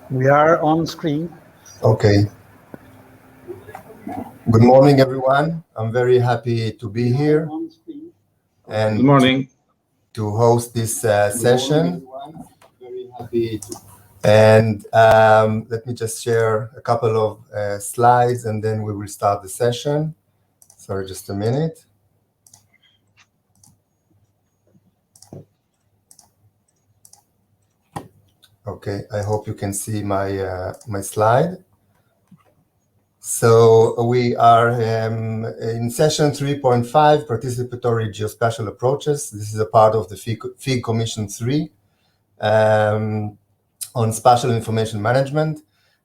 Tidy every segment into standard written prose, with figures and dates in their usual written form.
We are on screen. Okay. Good morning, everyone. I'm very happy to be here and Good morning. to host this session. And let me just share a couple of slides and then we will start the session. Sorry, just a minute. Okay, I hope you can see my slide. So we are in session 3.5, Participatory Geospatial Approaches. This is a part of the FIG Commission 3 on Spatial Information Management.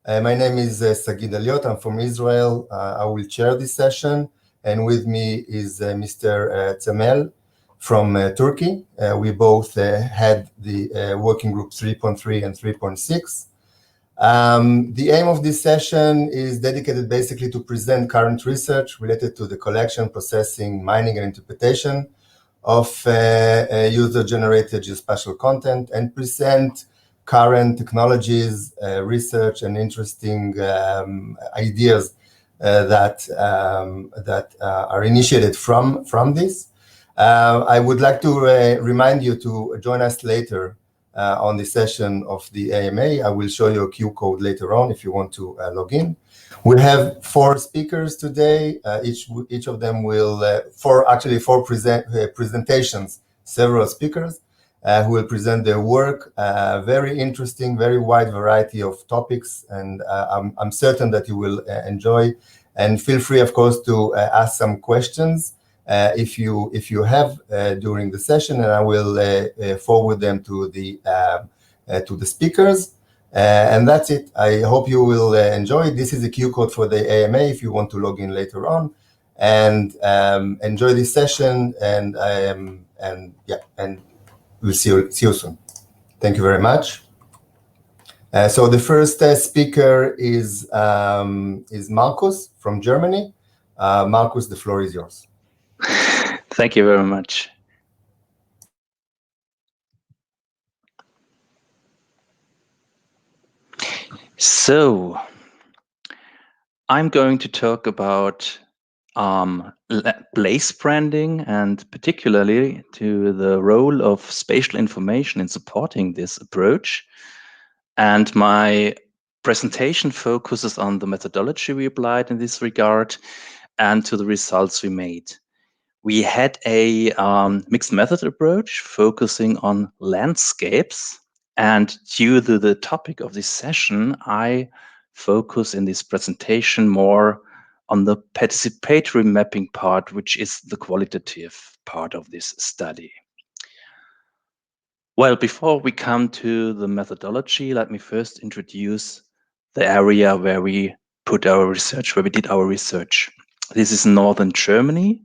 My name is Sagid Aliot. I'm from Israel. I will chair this session. And with me is Mr. Temel from Turkey. We both had the working group 3.3 and 3.6. The aim of this session is dedicated basically to present current research related to the collection, processing, mining, and interpretation of user-generated geospatial content and present current technologies, research, and interesting ideas that are initiated from this. I would like to remind you to join us later on the session of the AMA. I will show you a Q code later on if you want to log in. We have 4 speakers today. Each of them will, four presentations, several speakers who will present their work. Very interesting, very wide variety of topics, and I'm certain that you will enjoy. And feel free, of course, to ask some questions if you have during the session, and I will forward them to the speakers. And that's it. I hope you will enjoy. This is the Q code for the AMA if you want to log in later on, and enjoy this session. And we'll see you soon. Thank you very much. So the first speaker is Markus from Germany. Markus, the floor is yours. Thank you very much. So, I'm going to talk about place branding, and particularly to the role of spatial information in supporting this approach. And my presentation focuses on the methodology we applied in this regard and to the results we made. We had a mixed method approach focusing on landscapes, and due to the topic of this session, I focus in this presentation more on the participatory mapping part, which is the qualitative part of this study. Well, before we come to the methodology, let me first introduce the area where we put our research, where we did our research. This is northern Germany,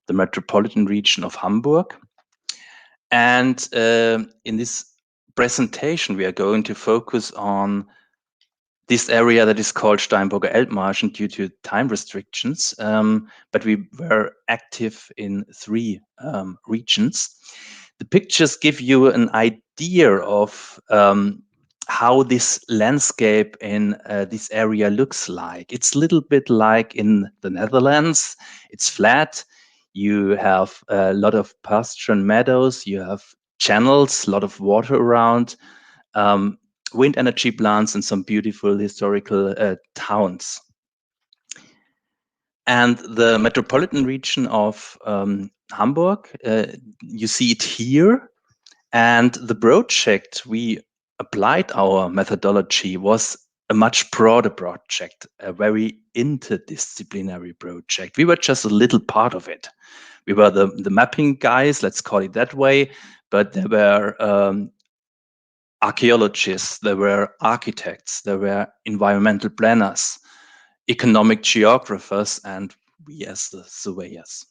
the metropolitan region of Hamburg. And in this presentation, we are going to focus on this area that is called Steinburger Elbmarschen due to time restrictions, but we were active in 3 regions. The pictures give you an idea of how this landscape in this area looks like. It's a little bit like in the Netherlands. It's flat. You have a lot of pasture and meadows. You have channels, a lot of water around, wind energy plants, and some beautiful historical towns. And the metropolitan region of Hamburg, you see it here. And the project we applied our methodology was a much broader project, a very interdisciplinary project. We were just a little part of it. We were the mapping guys, let's call it that way, but there were archaeologists, there were architects, there were environmental planners, economic geographers, and we as the surveyors.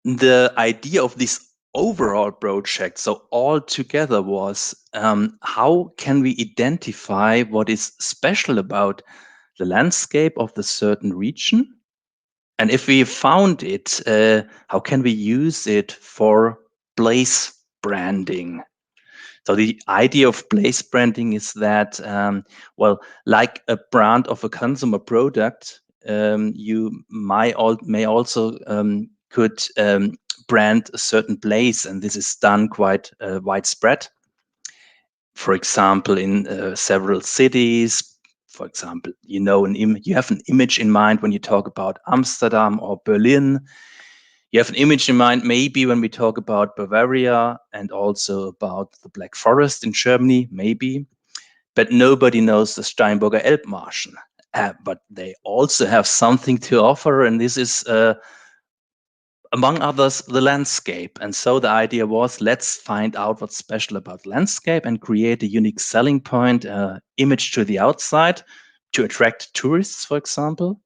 The idea of this overall project, so all together, was how can we identify what is special about the landscape of the certain region? And if we found it, how can we use it for place branding. So the idea of place branding is that, well, like a brand of a consumer product, you may also could brand a certain place, and this is done quite widespread. For example, in several cities. For example, you have an image in mind when you talk about Amsterdam or Berlin. You have an image in mind maybe when we talk about Bavaria and also about the Black Forest in Germany, maybe. But nobody knows the Steinburger Elbmarschen. But they also have something to offer, and this is among others, the landscape. And so the idea was, let's find out what's special about landscape and create a unique selling point, image to the outside to attract tourists, for example.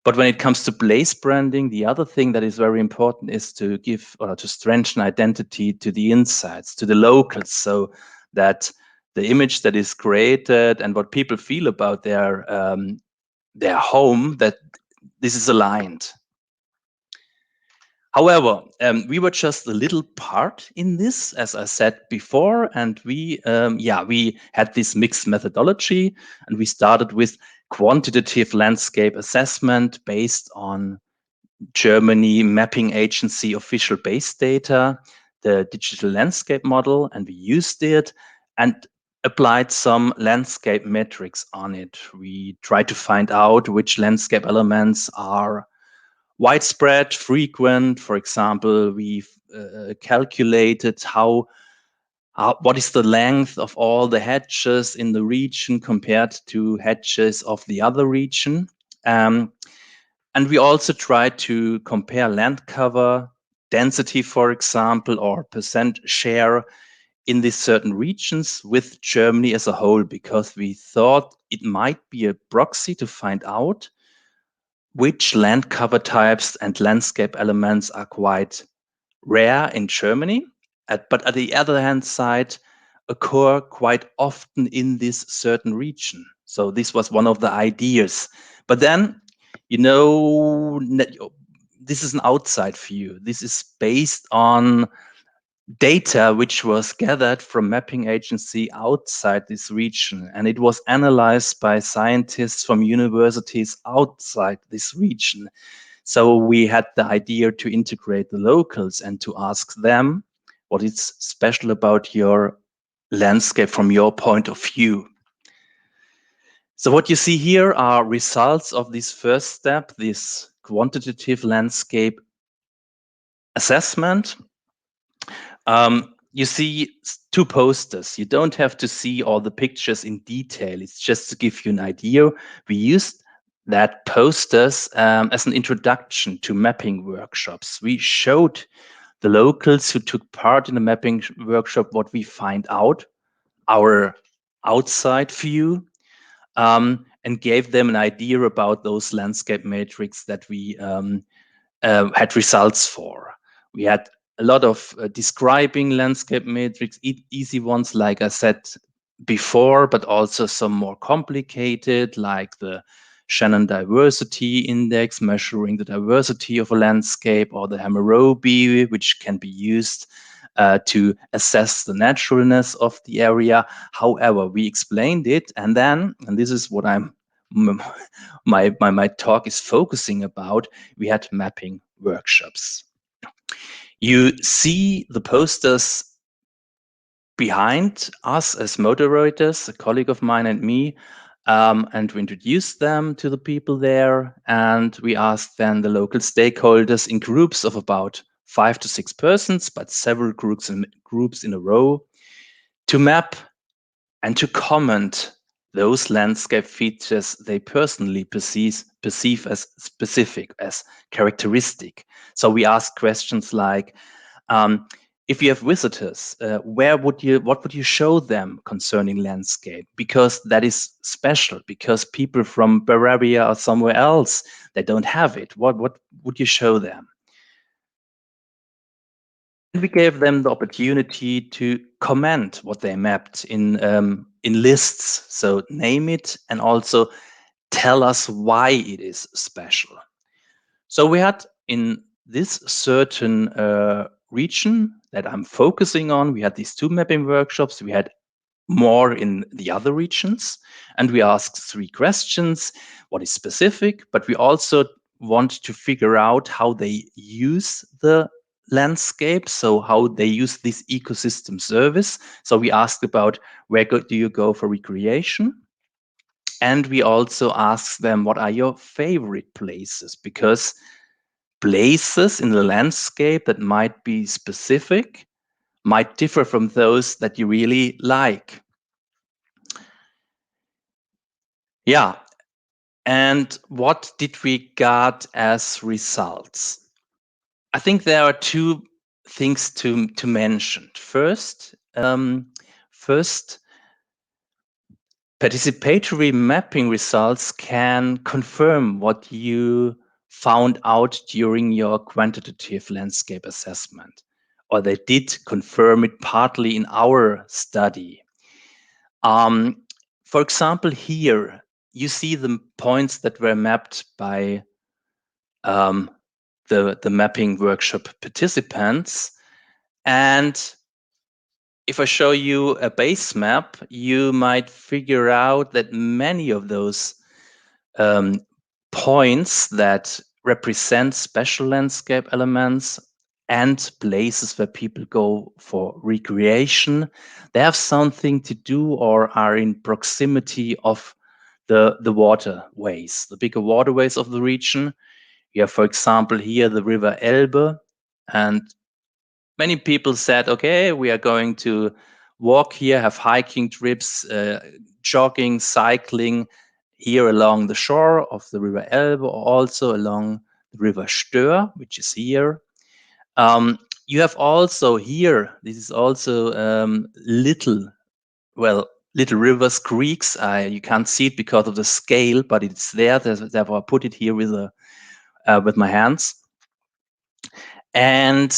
But when it comes to place branding, the other thing that is very important is to give or to strengthen identity to the insides, to the locals, so that the image that is created and what people feel about their home, that this is aligned. However, we were just a little part in this, as I said before, and we had this mixed methodology, and we started with quantitative landscape assessment based on Germany Mapping Agency official base data, the digital landscape model, and we used it and applied some landscape metrics on it. We tried to find out which landscape elements are widespread, frequent. For example, we've calculated what is the length of all the hedges in the region compared to hedges of the other region. And we also try to compare land cover, density, for example, or percent share in these certain regions with Germany as a whole, because we thought it might be a proxy to find out which land cover types and landscape elements are quite rare in Germany, but at the other hand side, occur quite often in this certain region. So this was one of the ideas. But then, this is an outside view. This is based on data which was gathered from mapping agency outside this region, and it was analyzed by scientists from universities outside this region. So we had the idea to integrate the locals and to ask them what is special about your landscape from your point of view. So what you see here are results of this first step, this quantitative landscape assessment. You see two posters. You don't have to see all the pictures in detail. It's just to give you an idea. We used that posters as an introduction to mapping workshops. We showed the locals who took part in the mapping workshop what we find out, our outside view, and gave them an idea about those landscape matrix that we had results for. We had a lot of describing landscape matrix, easy ones, like I said before, but also some more complicated, like the Shannon Diversity Index, measuring the diversity of a landscape, or the Hammurabi, which can be used to assess the naturalness of the area. However, we explained it, and this is what my talk is focusing about, we had mapping workshops. You see the posters behind us as moderators, a colleague of mine and me, and we introduced them to the people there, and we asked then the local stakeholders in groups of about 5 to 6 persons, but several groups in a row, to map and to comment those landscape features they personally perceive as specific, as characteristic. So we ask questions like, if you have visitors, what would you show them concerning landscape? Because that is special, because people from Bavaria or somewhere else, they don't have it. What would you show them? We gave them the opportunity to comment what they mapped in lists. So name it and also tell us why it is special. So we had in this certain region that I'm focusing on. We had these 2 mapping workshops. We had more in the other regions, and we asked 3 questions. What is specific? But we also want to figure out how they use the landscape, so how they use this ecosystem service. So we asked about where do you go for recreation? And we also asked them, what are your favorite places? Because places in the landscape that might be specific might differ from those that you really like. Yeah. And what did we got as results? I think there are 2 things to mention. First, participatory mapping results can confirm what you found out during your quantitative landscape assessment, or they did confirm it partly in our study. For example, here you see the points that were mapped by the mapping workshop participants. And if I show you a base map, you might figure out that many of those points that represent special landscape elements and places where people go for recreation, they have something to do or are in proximity of the waterways, the bigger waterways of the region. You have, for example, here the river Elbe, and many people said, okay, we are going to walk here, have hiking trips, jogging, cycling here along the shore of the river Elbe, or also along the river Stör, which is here. You have also here, this is also little rivers, creeks. You can't see it because of the scale, but it's there. Therefore, I put it here with my hands. And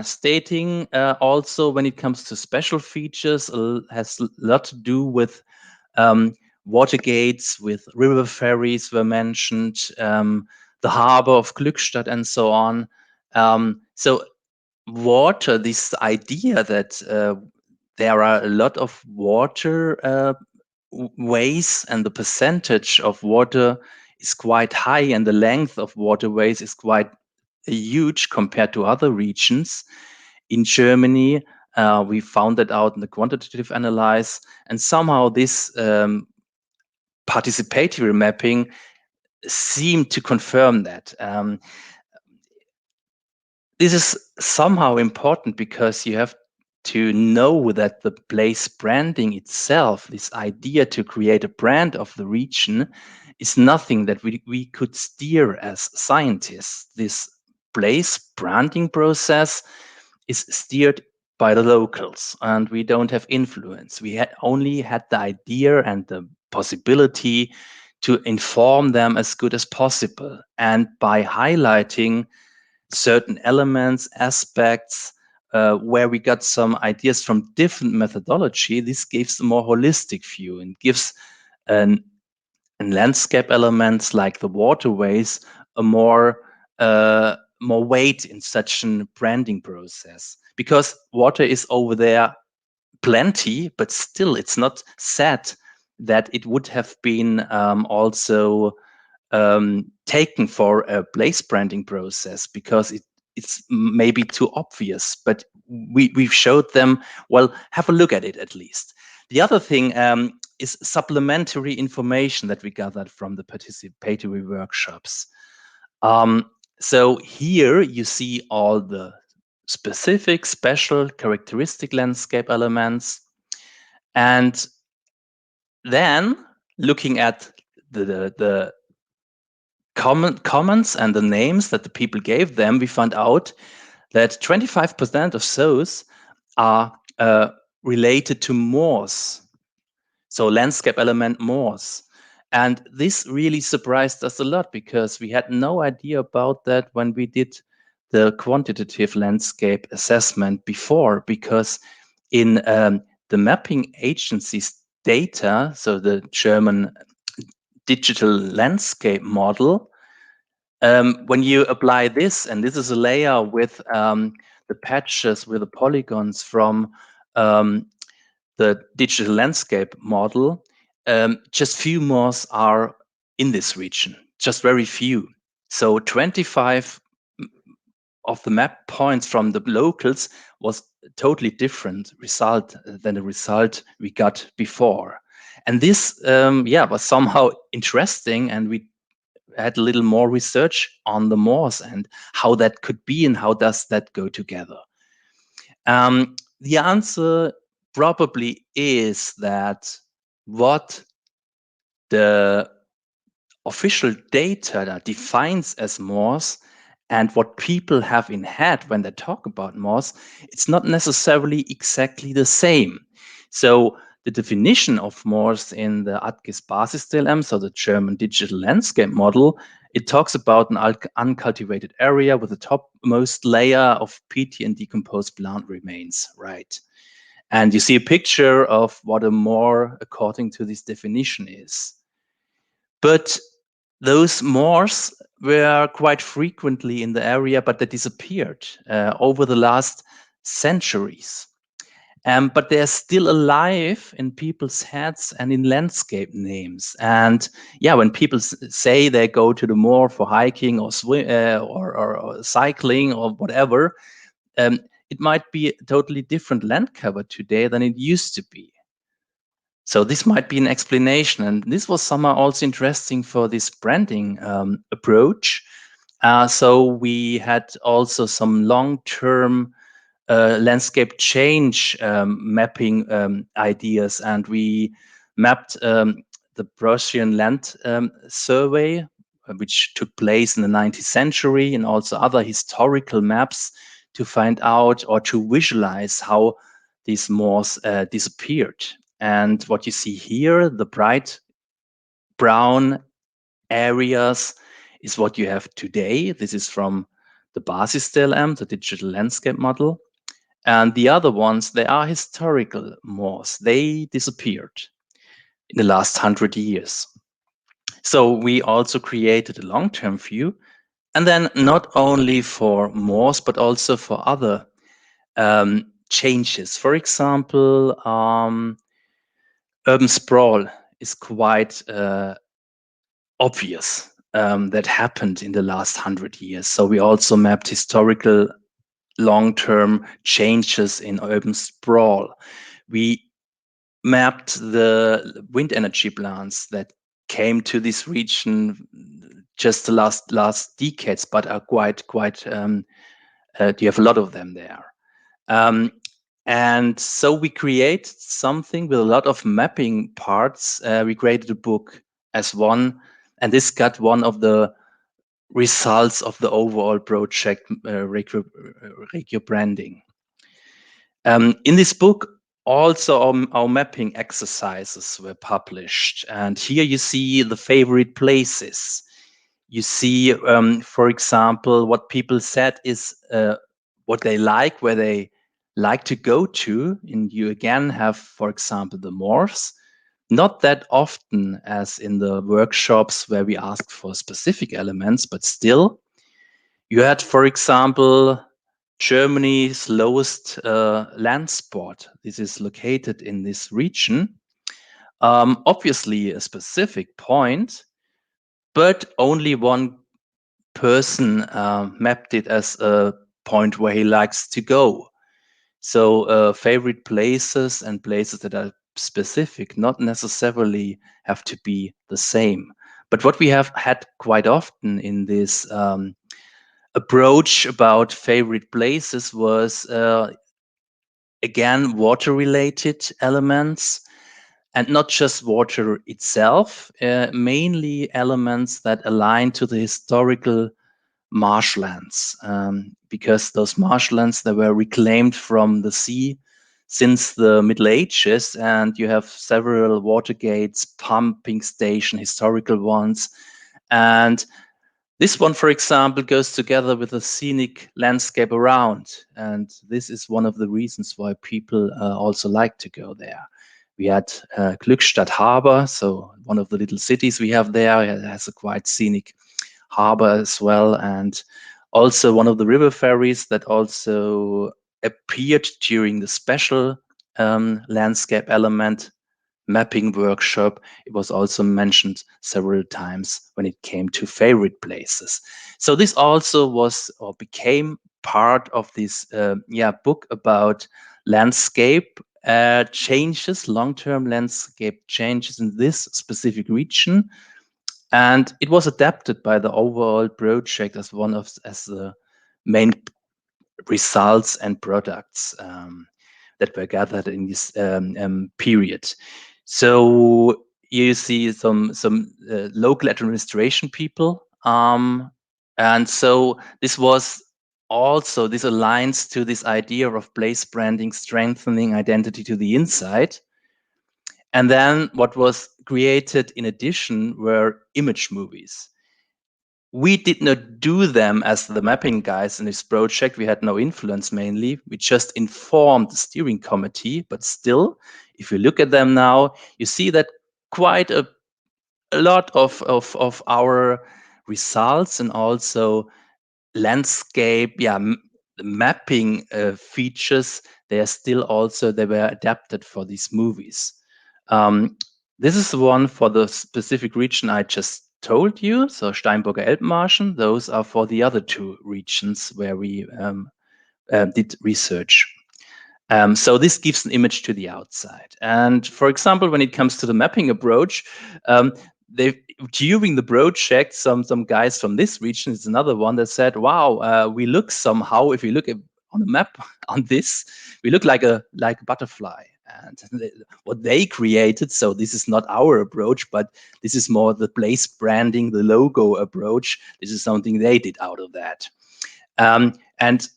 stating also when it comes to special features has a lot to do with water gates, with river ferries were mentioned, the harbor of Glückstadt, and so on. So water, this idea that there are a lot of water ways and the percentage of water is quite high and the length of waterways is quite huge compared to other regions. In Germany, we found that out in the quantitative analysis, and somehow this participatory mapping seemed to confirm that. This is somehow important because you have to know that the place branding itself, this idea to create a brand of the region, is nothing that we could steer as scientists. This place branding process is steered by the locals, and we don't have influence. We only had the idea and the possibility to inform them as good as possible. And by highlighting certain elements, aspects, where we got some ideas from different methodology, this gives a more holistic view and gives an landscape elements like the waterways a more weight in such a branding process, because water is over there plenty, but still it's not said that it would have been also taken for a place branding process, because it's maybe too obvious. But we've showed them, well, have a look at it at least. The other thing is supplementary information that we gathered from the participatory workshops. So here you see all the specific, special, characteristic landscape elements. And then looking at the comments and the names that the people gave them, we found out that 25% of those are related to moors, so landscape element moors. And this really surprised us a lot, because we had no idea about that when we did the quantitative landscape assessment before, because in the mapping agency's data, so the German digital landscape model, When you apply this, and this is a layer with the patches with the polygons from the digital landscape model, just few moors are in this region, just very few. So 25 of the map points from the locals was a totally different result than the result we got before. And this, was somehow interesting, and we had a little more research on the moors and how that could be and how does that go together. The answer probably is that what the official data that defines as moors and what people have in head when they talk about moors, it's not necessarily exactly the same. So the definition of moors in the ATGIS Basisdlm, so the German digital landscape model, it talks about an uncultivated area with the topmost layer of peaty and decomposed plant remains, right? And you see a picture of what a moor, according to this definition, is. But those moors were quite frequently in the area, but they disappeared over the last centuries. But they're still alive in people's heads and in landscape names. And yeah, when people say they go to the moor for hiking or swim or cycling or whatever, it might be a totally different land cover today than it used to be. So this might be an explanation, and this was somehow also interesting for this branding approach. So we had also some long-term landscape change mapping ideas, and we mapped the Prussian land survey, which took place in the 19th century, and also other historical maps to find out or to visualize how these moors disappeared. And what you see here, the bright brown areas, is what you have today. This is from the Basisdlm, the digital landscape model. And the other ones, they are historical moors. They disappeared in the last 100 years. So we also created a long-term view, and then not only for moors, but also for other changes. For example, urban sprawl is quite obvious that happened in the last 100 years. So we also mapped historical long-term changes in urban sprawl. We mapped the wind energy plants that came to this region just the last decades, but are quite you have a lot of them there. And so we create something with a lot of mapping parts. We created a book as one, and this got one of the results of the overall project, Regio Branding. In this book, also our mapping exercises were published. And here you see the favorite places. You see, for example, what people said is what they like, where they like to go to. And you again have, for example, the moors. Not that often as in the workshops where we asked for specific elements, but still. You had, for example, Germany's lowest land spot. This is located in this region. Obviously a specific point, but only one person mapped it as a point where he likes to go. So favorite places and places that are specific not necessarily have to be the same. But what we have had quite often in this approach about favorite places was again water-related elements, and not just water itself, mainly elements that align to the historical marshlands, because those marshlands, they were reclaimed from the sea since the Middle Ages, and you have several water gates, pumping station, historical ones. And this one, for example, goes together with a scenic landscape around. And this is one of the reasons why people also like to go there. We had Glückstadt Harbor, so one of the little cities we have there, it has a quite scenic harbor as well, and also one of the river ferries that also appeared during the special landscape element mapping workshop. It was also mentioned several times when it came to favorite places. So this also was or became part of this book about landscape changes, long-term landscape changes in this specific region. And it was adapted by the overall project as the main results and products that were gathered in this period. So you see some local administration people, and so this aligns to this idea of place branding, strengthening identity to the inside. And then what was created in addition were image movies. We did not do them as the mapping guys in this project. We had no influence mainly. We just informed the steering committee, but still, if you look at them now, you see that quite a lot of our results and also landscape, mapping features, they were adapted for these movies. This is the one for the specific region I just told you. So Steinburger Elbmarschen, those are for the other two regions where we did research. So this gives an image to the outside. And for example, when it comes to the mapping approach, during the project, some guys from this region, it's another one that said, wow, we look somehow, if you look on the map on this, we look like a butterfly. And what they created, so this is not our approach, but this is more the place branding, the logo approach. This is something they did out of that. And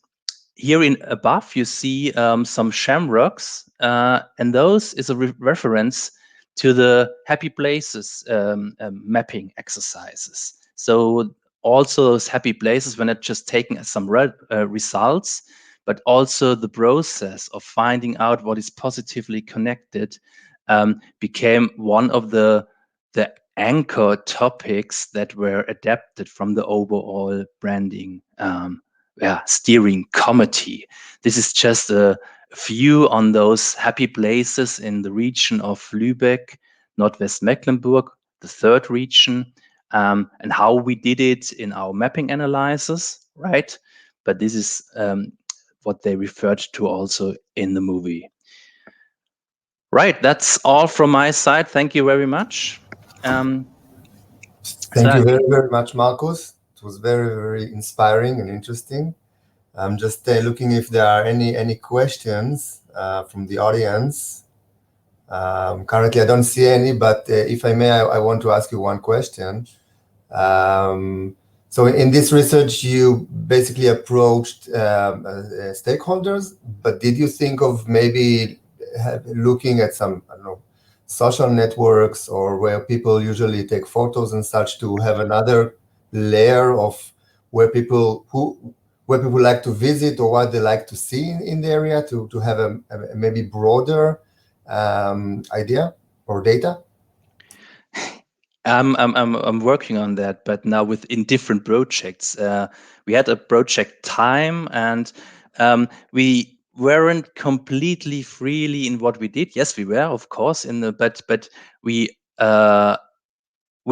here in above, you see some shamrocks, and those is a reference to the happy places mapping exercises. So also those happy places were not just taken as some results, but also the process of finding out what is positively connected became one of the anchor topics that were adapted from the overall branding steering committee. This is just a view on those happy places in the region of Lübeck, Northwest Mecklenburg, the third region, and how we did it in our mapping analysis, right? But this is what they referred to also in the movie. Right, that's all from my side. Thank you very much. Thank you very, very much, Markus. It was very, very inspiring and interesting. I'm just looking if there are any questions from the audience. Currently, I don't see any, but if I may, I want to ask you one question. So in this research, you basically approached stakeholders, but did you think of maybe looking at some, I don't know, social networks or where people usually take photos and such to have another layer of where people like to visit or what they like to see in the area to have a maybe broader idea or data? I'm working on that, but now within different projects. We had a project time, and we weren't completely freely in what we did. Yes, we were, of course, but we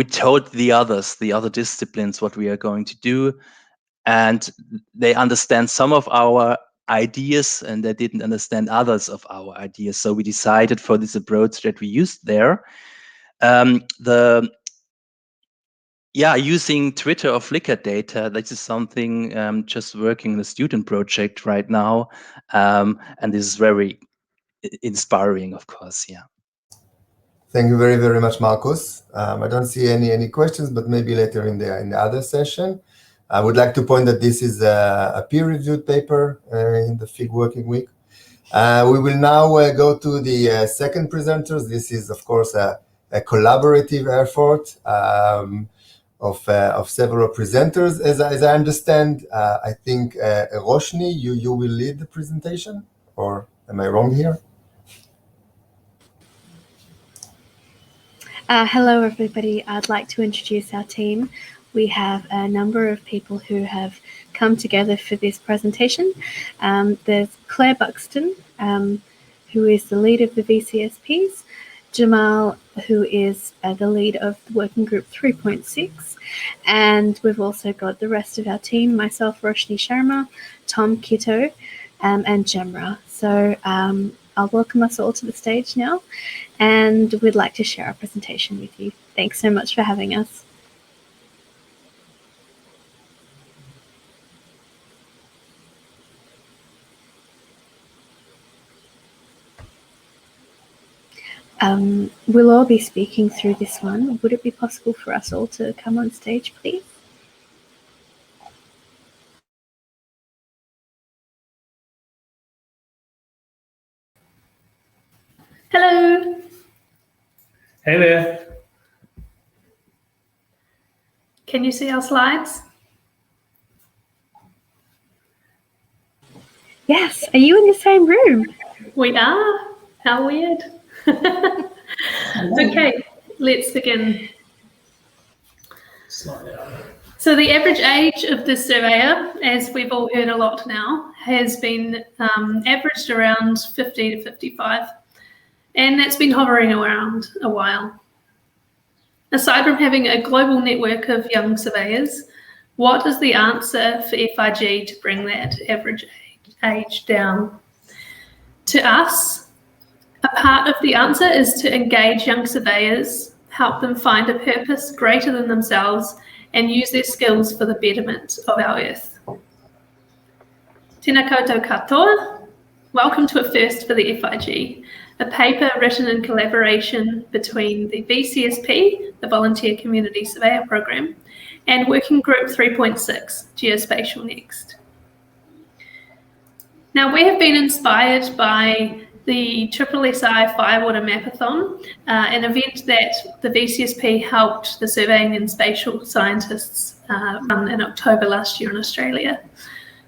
told the other disciplines what we are going to do, and they understand some of our ideas, and they didn't understand others of our ideas. So we decided for this approach that we used there. Using Twitter or Flickr data, this is something just working in a student project right now. And this is very inspiring, of course, yeah. Thank you very, very much, Markus. I don't see any questions, but maybe later in the other session. I would like to point that this is a peer-reviewed paper in the FIG Working Week. We will now go to the second presenters. This is, of course, a collaborative effort of several presenters. As I understand, I think Roshni, you will lead the presentation, or am I wrong here? Hello, everybody. I'd like to introduce our team. we have a number of people who have come together for this presentation. There's Claire Buxton, who is the lead of the VCSPs, Jamal, who is the lead of the Working Group 3.6, and we've also got the rest of our team, myself, Roshni Sharma, Tom Kitto, and Gemra. So I'll welcome us all to the stage now, and we'd like to share our presentation with you. Thanks so much for having us. We'll all be speaking through this one. Would it be possible for us all to come on stage, please? Hello. Hey there. Can you see our slides? Yes. Are you in the same room? We are. How weird. Okay, let's begin. So the average age of this surveyor, as we've all heard a lot now, has been averaged around 50 to 55. And that's been hovering around a while. Aside from having a global network of young surveyors, what is the answer for FIG to bring that average age down? To us, a part of the answer is to engage young surveyors, help them find a purpose greater than themselves, and use their skills for the betterment of our earth. Tēnā koutou katoa. Welcome to a first for the FIG, a paper written in collaboration between the VCSP, the Volunteer Community Surveyor Program, and Working Group 3.6, Geospatial Next. Now, we have been inspired by the SSSI Firewater Mapathon, an event that the VCSP helped the surveying and spatial scientists run in October last year in Australia.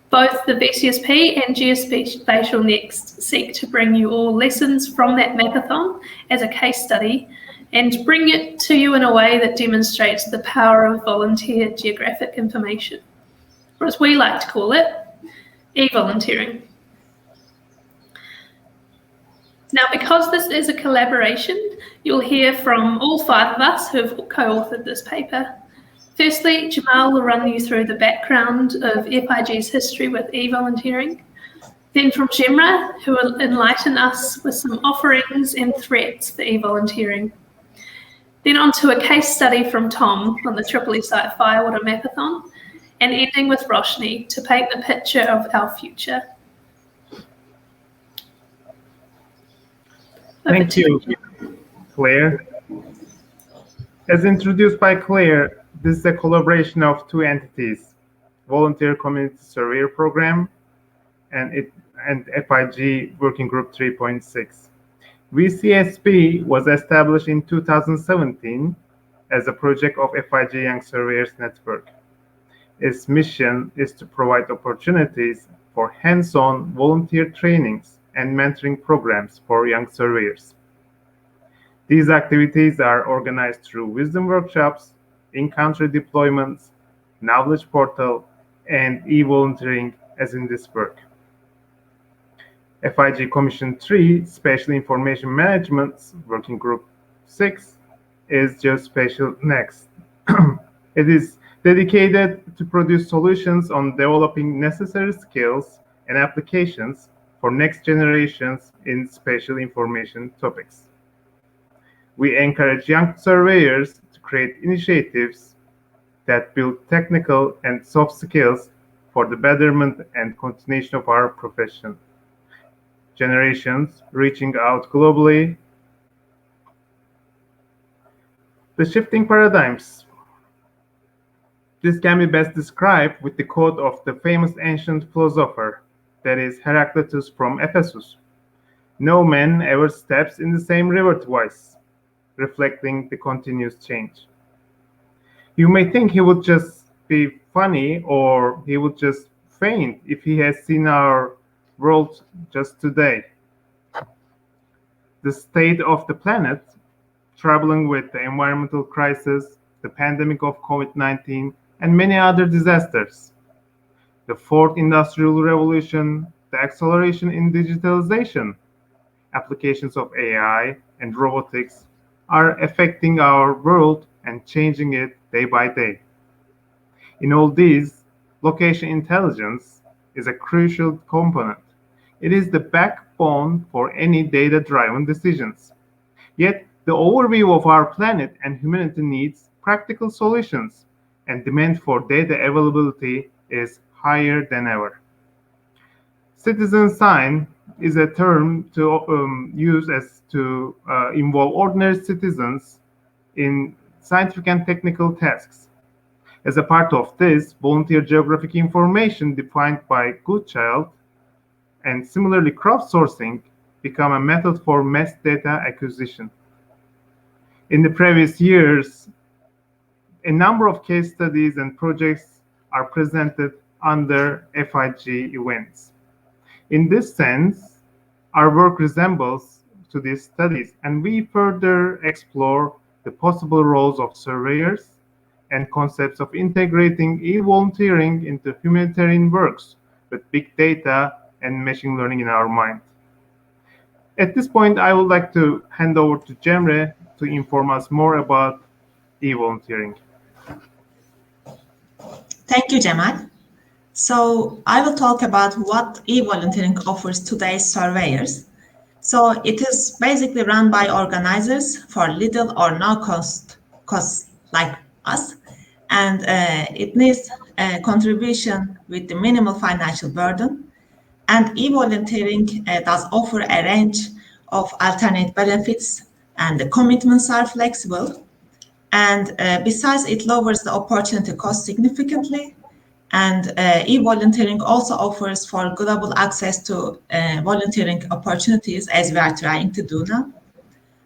Both the VCSP and Geospatial Next seek to bring you all lessons from that mapathon as a case study and bring it to you in a way that demonstrates the power of volunteer geographic information, or as we like to call it, e-volunteering. Now, because this is a collaboration, you'll hear from all 5 of us who have co-authored this paper. Firstly, Jamal will run you through the background of FIG's history with e-volunteering. Then from Gemra, who will enlighten us with some offerings and threats for e-volunteering. Then on to a case study from Tom on the SSSI Firewater Mapathon, and ending with Roshni to paint the picture of our future. Thank you, Claire. As introduced by Claire, this is a collaboration of 2 entities, Volunteer Community Surveyor Program and FIG Working Group 3.6. VCSP was established in 2017 as a project of FIG Young Surveyors Network. Its mission is to provide opportunities for hands-on volunteer trainings and mentoring programs for young surveyors. These activities are organized through wisdom workshops, in-country deployments, knowledge portal, and e-volunteering as in this work. FIG Commission 3, Spatial Information Management, Working Group 6, is Geospatial Next. It is dedicated to produce solutions on developing necessary skills and applications for next generations in spatial information topics. We encourage young surveyors to create initiatives that build technical and soft skills for the betterment and continuation of our profession. Generations reaching out globally. The shifting paradigms. This can be best described with the quote of the famous ancient philosopher, that is Heraclitus from Ephesus. No man ever steps in the same river twice, reflecting the continuous change. You may think he would just be funny or he would just faint if he has seen our world just today. The state of the planet, troubling with the environmental crisis, the pandemic of COVID-19, and many other disasters. The fourth industrial revolution, the acceleration in digitalization, applications of AI and robotics are affecting our world and changing it day by day. In all these, location intelligence is a crucial component. It is the backbone for any data-driven decisions. Yet, the overview of our planet and humanity needs practical solutions, and demand for data availability is higher than ever. Citizen science is a term to use as to involve ordinary citizens in scientific and technical tasks. As a part of this, volunteer geographic information defined by Goodchild and similarly crowdsourcing become a method for mass data acquisition. In the previous years, a number of case studies and projects are presented under FIG events. In this sense, our work resembles to these studies, and we further explore the possible roles of surveyors and concepts of integrating e-volunteering into humanitarian works with big data and machine learning in our mind. At this point, I would like to hand over to Cemre to inform us more about e-volunteering. Thank you, Cemal. So I will talk about what e-volunteering offers today's surveyors. So it is basically run by organizers for little or no cost like us, and it needs a contribution with the minimal financial burden. And e-volunteering does offer a range of alternate benefits, and the commitments are flexible. And besides, it lowers the opportunity cost significantly. And e-volunteering also offers for global access to volunteering opportunities, as we are trying to do now.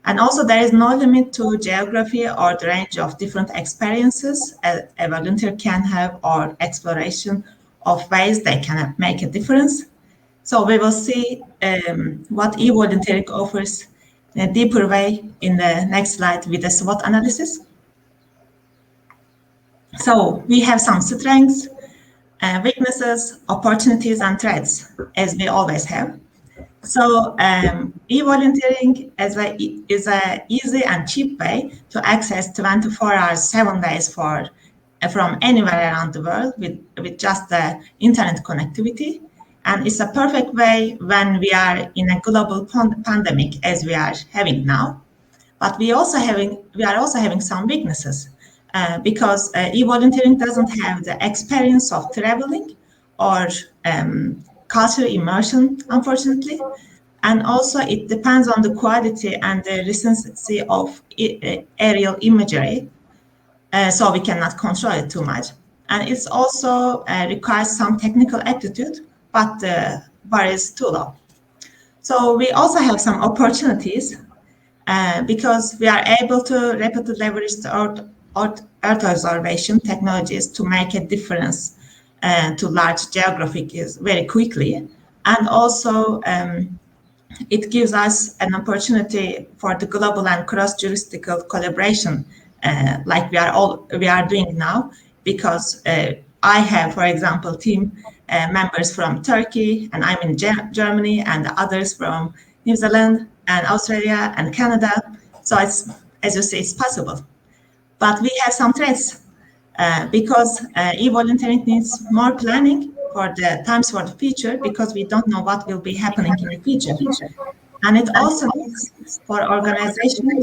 And also, there is no limit to geography or the range of different experiences a volunteer can have, or exploration of ways they can make a difference. So we will see what e-volunteering offers in a deeper way in the next slide with a SWOT analysis. So we have some strengths, weaknesses, opportunities, and threats, as we always have. So e-volunteering is a easy and cheap way to access 24 hours, 7 days from anywhere around the world with just the internet connectivity. And it's a perfect way when we are in a global pandemic, as we are having now. But we are also having some weaknesses. Because e-volunteering doesn't have the experience of traveling or cultural immersion, unfortunately. And also it depends on the quality and the recency of aerial imagery, so we cannot control it too much. And it's also requires some technical aptitude, but the bar is too low. So we also have some opportunities because we are able to rapidly leverage the Earth observation technologies to make a difference to large geographic is very quickly. And also it gives us an opportunity for the global and cross-jurisdictional collaboration like we are doing now, because I have, for example, team members from Turkey, and I'm in Germany, and others from New Zealand and Australia and Canada. So it's, as you say, it's possible. But we have some threats because e-volunteering needs more planning for the times for the future, because we don't know what will be happening in the future. And it also needs for organization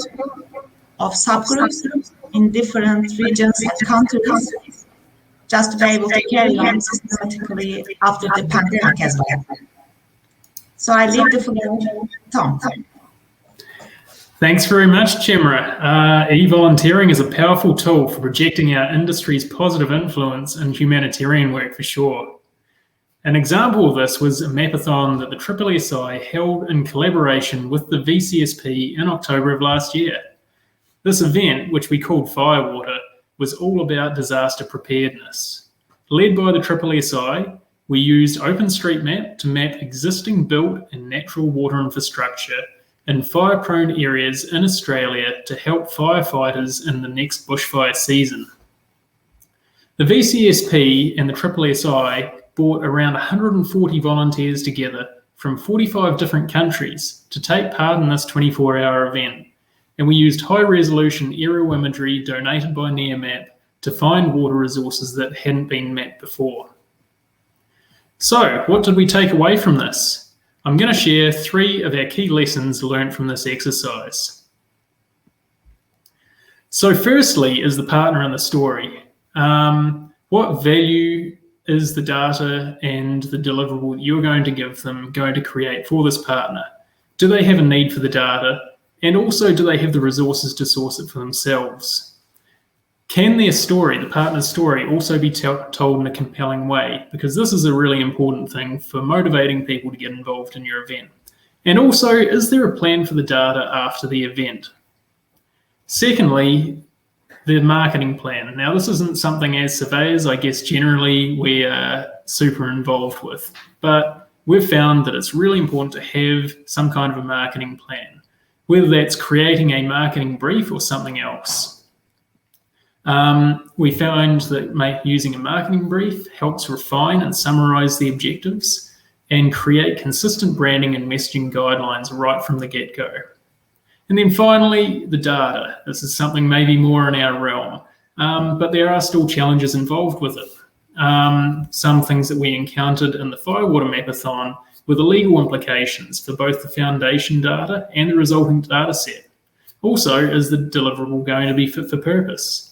of subgroups in different regions and countries, just to be able to carry on systematically after the pandemic as well. So I leave the floor to Tom. Thanks very much, Cemre. E-volunteering is a powerful tool for projecting our industry's positive influence in humanitarian work, for sure. An example of this was a mapathon that the SSSI held in collaboration with the VCSP in October of last year. This event, which we called Firewater, was all about disaster preparedness. Led by the SSSI, we used OpenStreetMap to map existing built and natural water infrastructure in fire-prone areas in Australia to help firefighters in the next bushfire season. The VCSP and the SSSI brought around 140 volunteers together from 45 different countries to take part in this 24-hour event, and we used high-resolution aerial imagery donated by NEARMAP to find water resources that hadn't been mapped before. So, what did we take away from this? I'm going to share 3 of our key lessons learned from this exercise. So firstly is the partner in the story. What value is the data and the deliverable that you're going to give them going to create for this partner? Do they have a need for the data? And also, do they have the resources to source it for themselves? Can their story, the partner's story, also be told in a compelling way? Because this is a really important thing for motivating people to get involved in your event. And also, is there a plan for the data after the event? Secondly, the marketing plan. Now, this isn't something as surveyors, I guess, generally we are super involved with, but we've found that it's really important to have some kind of a marketing plan, whether that's creating a marketing brief or something else. We found that using a marketing brief helps refine and summarize the objectives and create consistent branding and messaging guidelines right from the get-go. And then finally, the data. This is something maybe more in our realm, but there are still challenges involved with it. Some things that we encountered in the Firewater Mapathon were the legal implications for both the foundation data and the resulting data set. Also, is the deliverable going to be fit for purpose?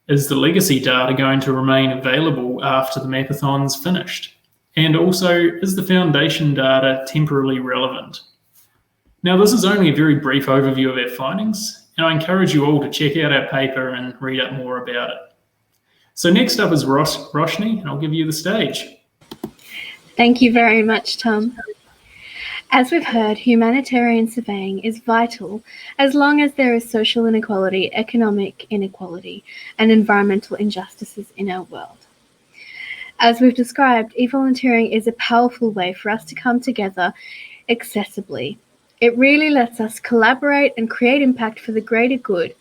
Is the legacy data going to remain available after the Mapathon's finished? And also, is the foundation data temporarily relevant? Now, this is only a very brief overview of our findings, and I encourage you all to check out our paper and read up more about it. So next up is Roshni, and I'll give you the stage. Thank you very much, Tom. As we've heard, humanitarian surveying is vital as long as there is social inequality, economic inequality, and environmental injustices in our world. As we've described, e-volunteering is a powerful way for us to come together accessibly. It really lets us collaborate and create impact for the greater good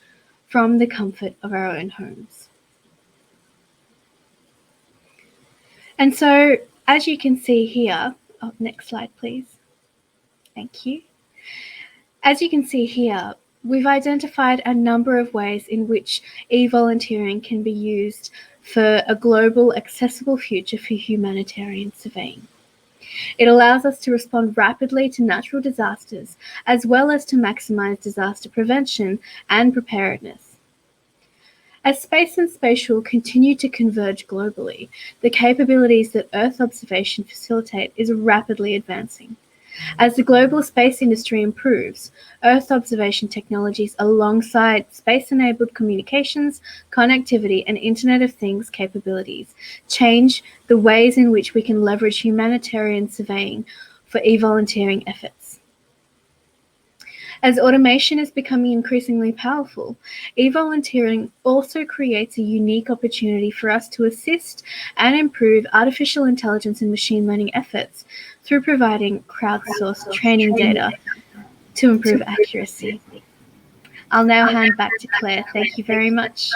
from the comfort of our own homes. And so, as you can see here, next slide, please. Thank you. As you can see here, we've identified a number of ways in which e-volunteering can be used for a global, accessible future for humanitarian surveying. It allows us to respond rapidly to natural disasters, as well as to maximize disaster prevention and preparedness. As space and spatial continue to converge globally, the capabilities that Earth observation facilitate is rapidly advancing. As the global space industry improves, Earth observation technologies alongside space-enabled communications, connectivity, and Internet of Things capabilities change the ways in which we can leverage humanitarian surveying for e-volunteering efforts. As automation is becoming increasingly powerful, e-volunteering also creates a unique opportunity for us to assist and improve artificial intelligence and machine learning efforts through providing crowdsourced training data to improve accuracy. I'll now hand back to Claire. Thank you very much.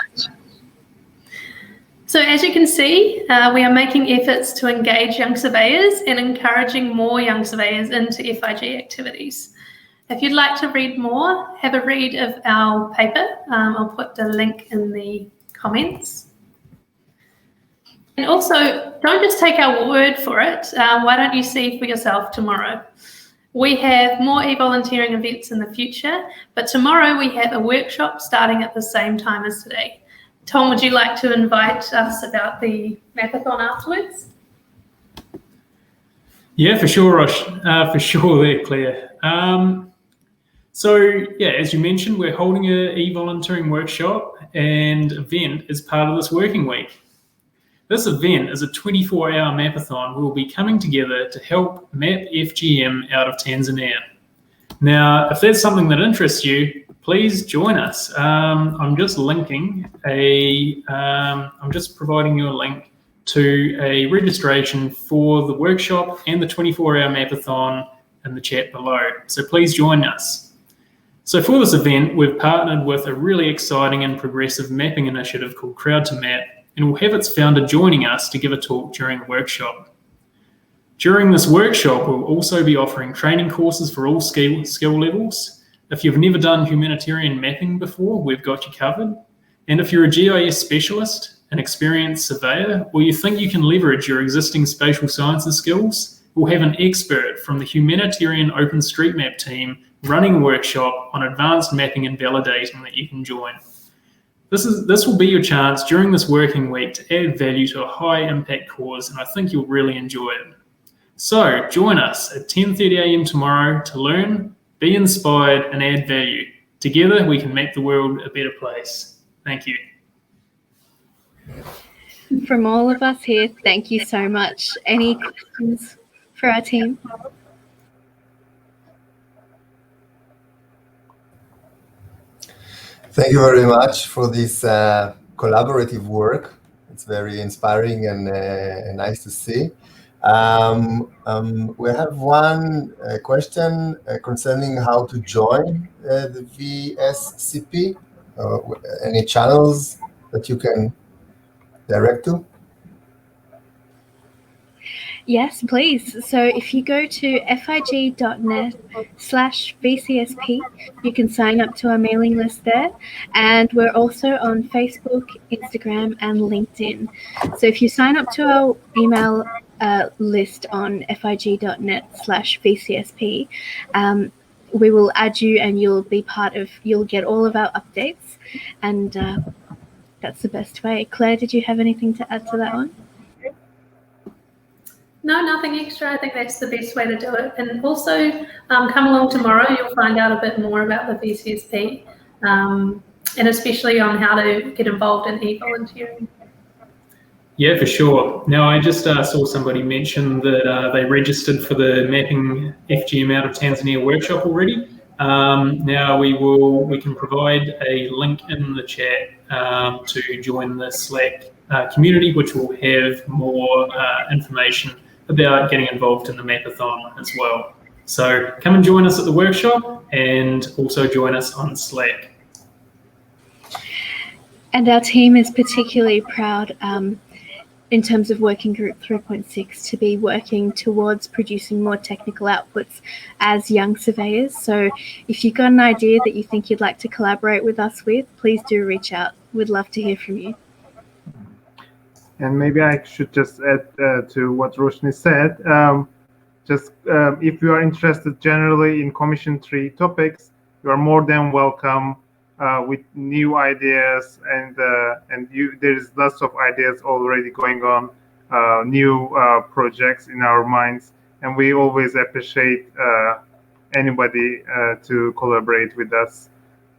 So as you can see, we are making efforts to engage young surveyors and encouraging more young surveyors into FIG activities. If you'd like to read more, have a read of our paper. I'll put the link in the comments. And also, don't just take our word for it. Why don't you see for yourself tomorrow? We have more e-volunteering events in the future, but tomorrow we have a workshop starting at the same time as today. Tom, would you like to invite us about the Mapathon afterwards? Yeah, for sure, Rosh. For sure there, Claire. So, yeah, as you mentioned, we're holding an e-volunteering workshop and event as part of this working week. This event is a 24-hour mapathon. We'll be coming together to help map FGM out of Tanzania. Now, if that's something that interests you, please join us. I'm just providing you a link to a registration for the workshop and the 24-hour mapathon in the chat below. So please join us. So for this event, we've partnered with a really exciting and progressive mapping initiative called Crowd2Map, and we'll have its founder joining us to give a talk during the workshop. During this workshop, we'll also be offering training courses for all skill levels. If you've never done humanitarian mapping before, we've got you covered. And if you're a GIS specialist, an experienced surveyor, or you think you can leverage your existing spatial sciences skills, we'll have an expert from the humanitarian OpenStreetMap team running a workshop on advanced mapping and validating that you can join. This will be your chance during this working week to add value to a high impact cause, and I think you'll really enjoy it. So join us at 10:30 a.m. tomorrow to learn, be inspired, and add value. Together we can make the world a better place. Thank you. From all of us here, thank you so much. Any questions for our team? Thank you very much for this collaborative work. It's very inspiring and nice to see. We have one question concerning how to join the VSCP. Any channels that you can direct to? Yes, please. So if you go to fig.net/VCSP, you can sign up to our mailing list there. And we're also on Facebook, Instagram, and LinkedIn. So if you sign up to our email list on fig.net/VCSP, we will add you and you'll get all of our updates. And that's the best way. Claire, did you have anything to add to that one? No, nothing extra. I think that's the best way to do it. And also, come along tomorrow. You'll find out a bit more about the VCSP, and especially on how to get involved in e-volunteering. Yeah, for sure. Now, I just saw somebody mention that they registered for the Mapping FGM Out of Tanzania workshop already. Now we can provide a link in the chat to join the Slack community, which will have more information about getting involved in the Mapathon as well. So come and join us at the workshop and also join us on Slack. And our team is particularly proud in terms of Working Group 3.6 to be working towards producing more technical outputs as young surveyors. So if you've got an idea that you think you'd like to collaborate with us with, please do reach out. We'd love to hear from you. And maybe I should just add to what Roshni said. If you are interested generally in Commission 3 topics, you are more than welcome with new ideas, and there's lots of ideas already going on, new projects in our minds, and we always appreciate anybody to collaborate with us.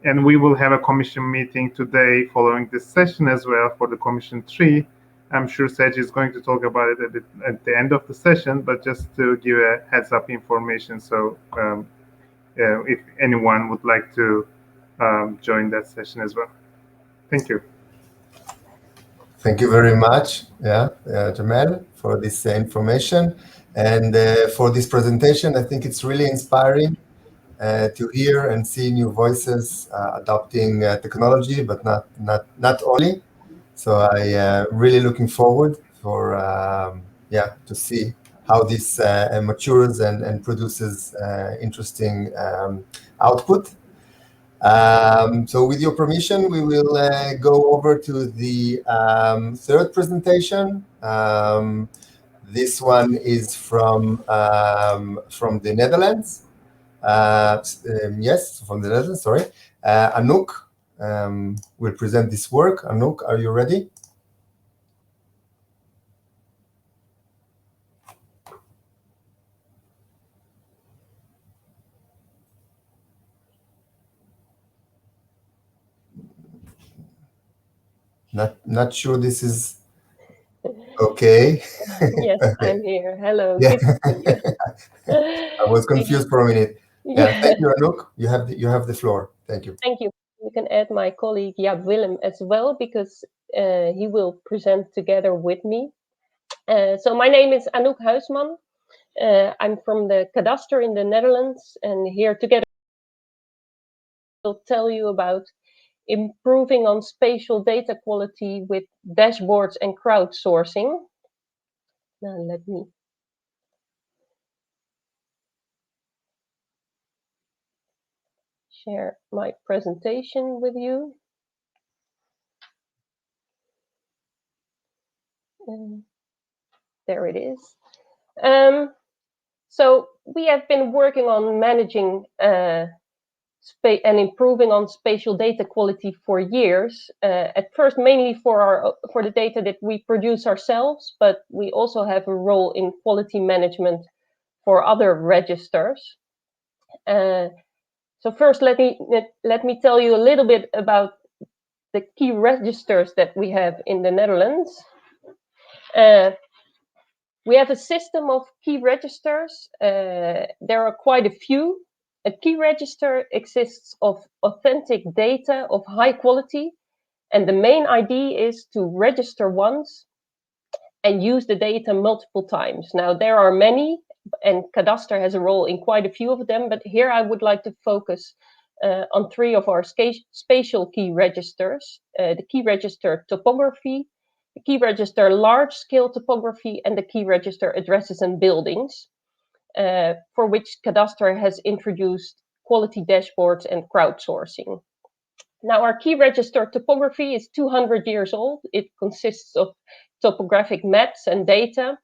And we will have a commission meeting today following this session as well for the Commission 3. I'm sure Sej is going to talk about it a bit at the end of the session, but just to give a heads up information. So if anyone would like to join that session as well. Thank you. Thank you very much, Jamal, for this information and for this presentation. I think it's really inspiring to hear and see new voices adopting technology, but not only. So I really looking forward for to see how this matures and produces interesting output. So with your permission, we will go over to the third presentation. This one is from the Netherlands. Yes, from the Netherlands, sorry. Anouk will present this work. Anouk, are you ready? Not sure this is okay. Yes, Okay. I'm here. Hello. Yeah. Good to see you. I was confused for a minute. Yeah, thank you, Anouk. You have the floor. Thank you. Thank you. You can add my colleague Jaap Willem as well, because he will present together with me. So my name is Anouk Huisman. I'm from the Kadaster in the Netherlands, and here together will tell you about improving on spatial data quality with dashboards and crowdsourcing. Now let me share my presentation with you. And there it is. So we have been working on managing and improving on spatial data quality for years. At first, mainly for the data that we produce ourselves, but we also have a role in quality management for other registers. So first, let me tell you a little bit about the key registers that we have in the Netherlands. We have a system of key registers. There are quite a few. A key register exists of authentic data of high quality, and the main idea is to register once and use the data multiple times. Now, there are many, and Cadastre has a role in quite a few of them, but here I would like to focus on 3 of our spatial key registers, the key register topography, the key register large-scale topography, and the key register addresses and buildings, for which Cadastre has introduced quality dashboards and crowdsourcing. Now, our key register topography is 200 years old. It consists of topographic maps and data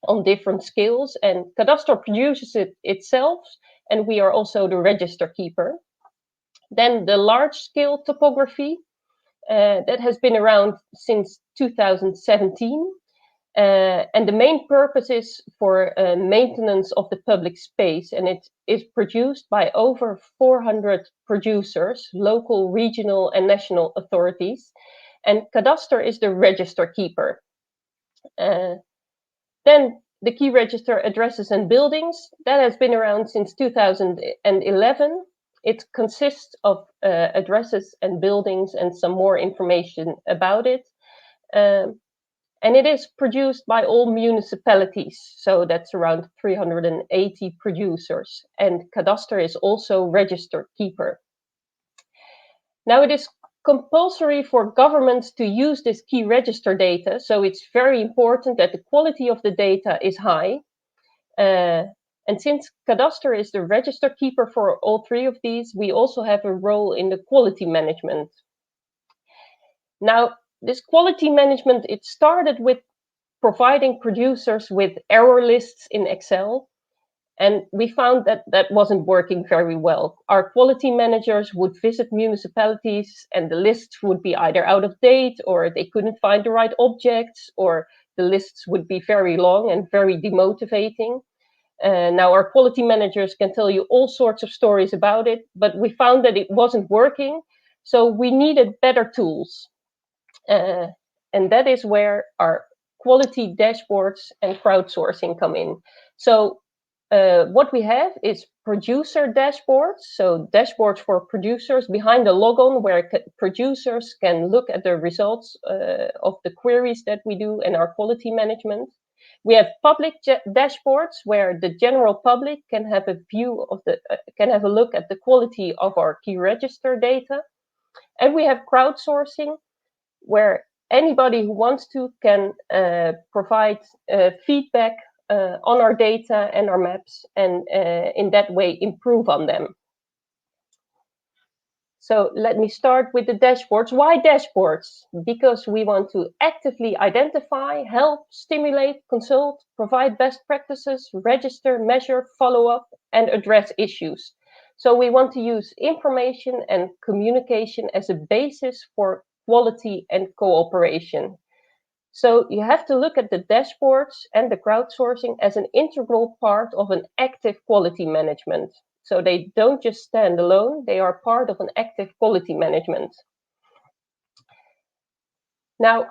on different scales, and Cadastre produces it itself, and we are also the register keeper. Then the large-scale topography, that has been around since 2017, and the main purpose is for maintenance of the public space, and it is produced by over 400 producers, local, regional, and national authorities, and Cadastre is the register keeper. Then the key register addresses and buildings, that has been around since 2011. It consists of addresses and buildings and some more information about it. And it is produced by all municipalities, so that's around 380 producers. And Cadastre is also register keeper. Now, it is compulsory for governments to use this key register data, so it's very important that the quality of the data is high. And since Cadastre is the register keeper for all 3 of these, we also have a role in the quality management. Now, this quality management, it started with providing producers with error lists in Excel, and we found that that wasn't working very well. Our quality managers would visit municipalities, and the lists would be either out of date, or they couldn't find the right objects, or the lists would be very long and very demotivating. Now, our quality managers can tell you all sorts of stories about it, but we found that it wasn't working, so we needed better tools. And that is where our quality dashboards and crowdsourcing come in. So what we have is producer dashboards, so dashboards for producers behind the logon, where producers can look at the results of the queries that we do and our quality management. We have public dashboards where the general public can have a view of can have a look at the quality of our key register data. And we have crowdsourcing, where anybody who wants to can provide feedback on our data and our maps, and in that way improve on them. So let me start with the dashboards. Why dashboards? Because we want to actively identify, help, stimulate, consult, provide best practices, register, measure, follow up, and address issues. So we want to use information and communication as a basis for quality and cooperation. So you have to look at the dashboards and the crowdsourcing as an integral part of an active quality management. So they don't just stand alone, they are part of an active quality management. Now,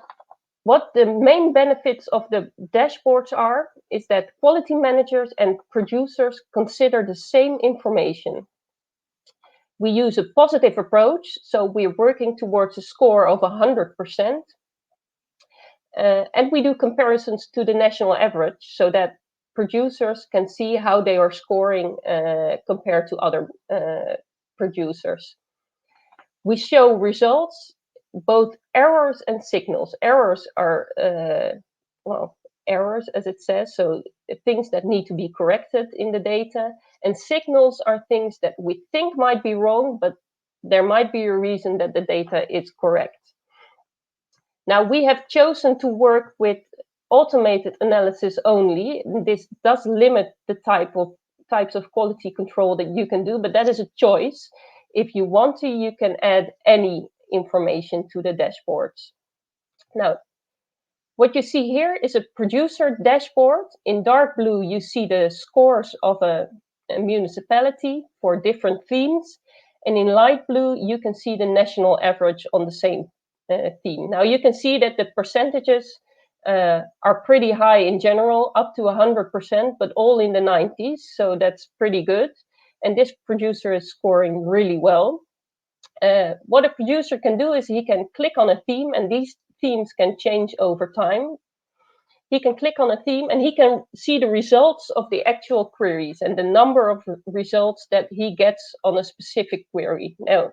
what the main benefits of the dashboards are, is that quality managers and producers consider the same information. We use a positive approach, so we're working towards a score of 100%. And we do comparisons to the national average, so that producers can see how they are scoring compared to other producers. we show results, both errors and signals. Errors are, well, errors as it says, so things that need to be corrected in the data. And signals are things that we think might be wrong, but there might be a reason that the data is correct. Now, we have chosen to work with automated analysis only. This does limit the types of quality control that you can do, but that is a choice. If you want to, you can add any information to the dashboards. Now, what you see here is a producer dashboard. In dark blue, you see the scores of a municipality for different themes. And in light blue, you can see the national average on the same theme. Now, you can see that the percentages are pretty high in general, up to 100%, but all in the 90s. So that's pretty good. And this producer is scoring really well. What a producer can do is he can click on a theme, and these themes can change over time. He can click on a theme and he can see the results of the actual queries and the number of results that he gets on a specific query. Now,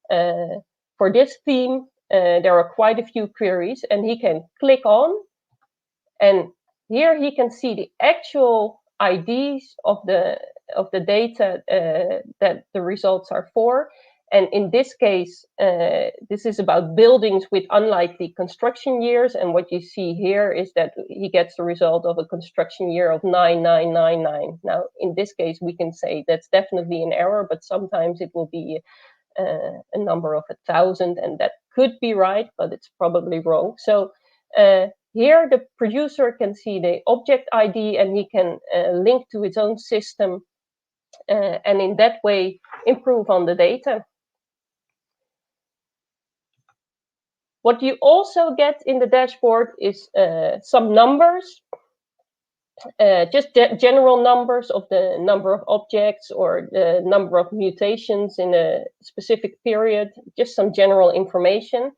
for this theme, there are quite a few queries, and he can click on, and here he can see the actual IDs of the data that the results are for. And in this case, this is about buildings with unlikely construction years. And what you see here is that he gets the result of a construction year of 9999. Now, in this case, we can say that's definitely an error, but sometimes it will be a number of 1,000, and that could be right, but it's probably wrong. So here the producer can see the object ID, and he can link to his own system, and in that way improve on the data. What you also get in the dashboard is some numbers, just general numbers of the number of objects or the number of mutations in a specific period, just some general information.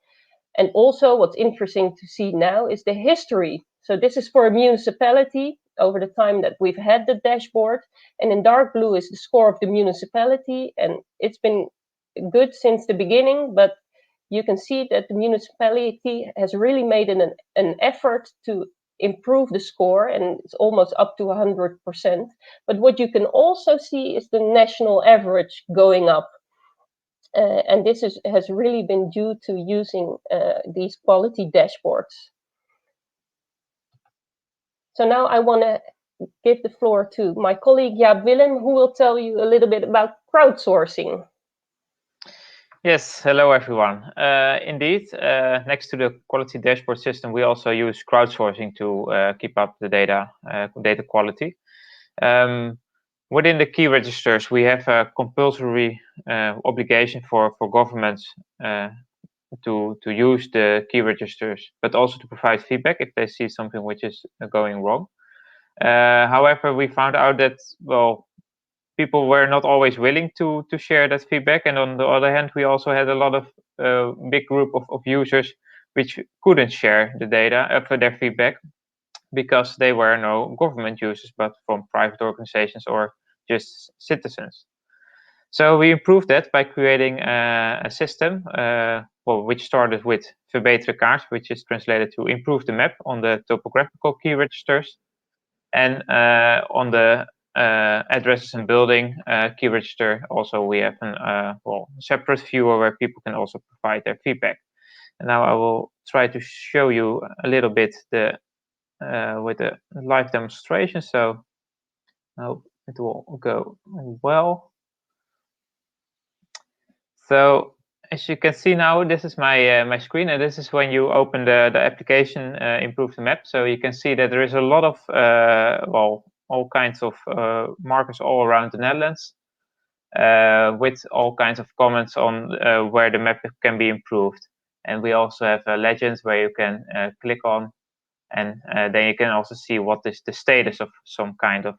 And also what's interesting to see now is the history. So this is for a municipality over the time that we've had the dashboard. And in dark blue is the score of the municipality. And it's been good since the beginning, but you can see that the municipality has really made an effort to improve the score, and it's almost up to 100%. But what you can also see is the national average going up. And this has really been due to using these quality dashboards. So now I want to give the floor to my colleague Jaap Willem, who will tell you a little bit about crowdsourcing. Yes, hello everyone. Indeed, next to the quality dashboard system, we also use crowdsourcing to keep up the data quality. Within the key registers, we have a compulsory obligation for governments to use the key registers, but also to provide feedback if they see something which is going wrong. However, we found out that, well, people were not always willing to share that feedback, and on the other hand, we also had a lot of big group of users which couldn't share the data for their feedback because they were no government users, but from private organizations or just citizens. So we improved that by creating a system, which started with verbeteren kaart, which is translated to improve the map on the topographical key registers, and on the addresses and building key register, also we have a separate viewer where people can also provide their feedback. And now I will try to show you a little bit with a live demonstration. So now it will go well. So as you can see now, this is my screen, and this is when you open the application, improve the map. So you can see that there is a lot of all kinds of markers all around the Netherlands, with all kinds of comments on where the map can be improved. And we also have legends where you can click on, and then you can also see what is the status of some kind of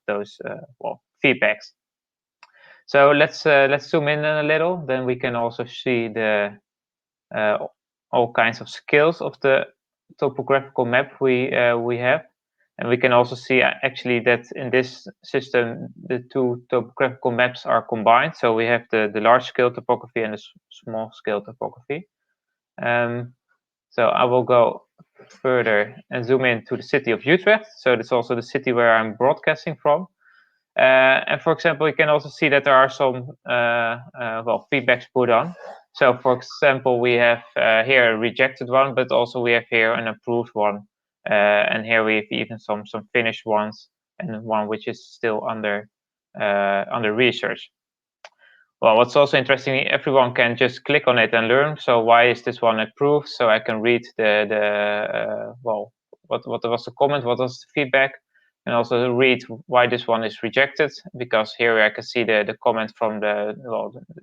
those feedbacks. So let's zoom in a little. Then we can also see the all kinds of scales of the topographical map we have. And we can also see actually that in this system, the two topographical maps are combined. So we have the large scale topography and the small scale topography. So I will go further and zoom in to the city of Utrecht. So that's also the city where I'm broadcasting from. And for example, you can also see that there are some feedbacks put on. So for example, we have here a rejected one, but also we have here an approved one. And here we have even some finished ones and one which is still under research. Well, what's also interesting, everyone can just click on it and learn. So why is this one approved? So I can read what was the comment, what was the feedback, and also read why this one is rejected, because here I can see the comment from the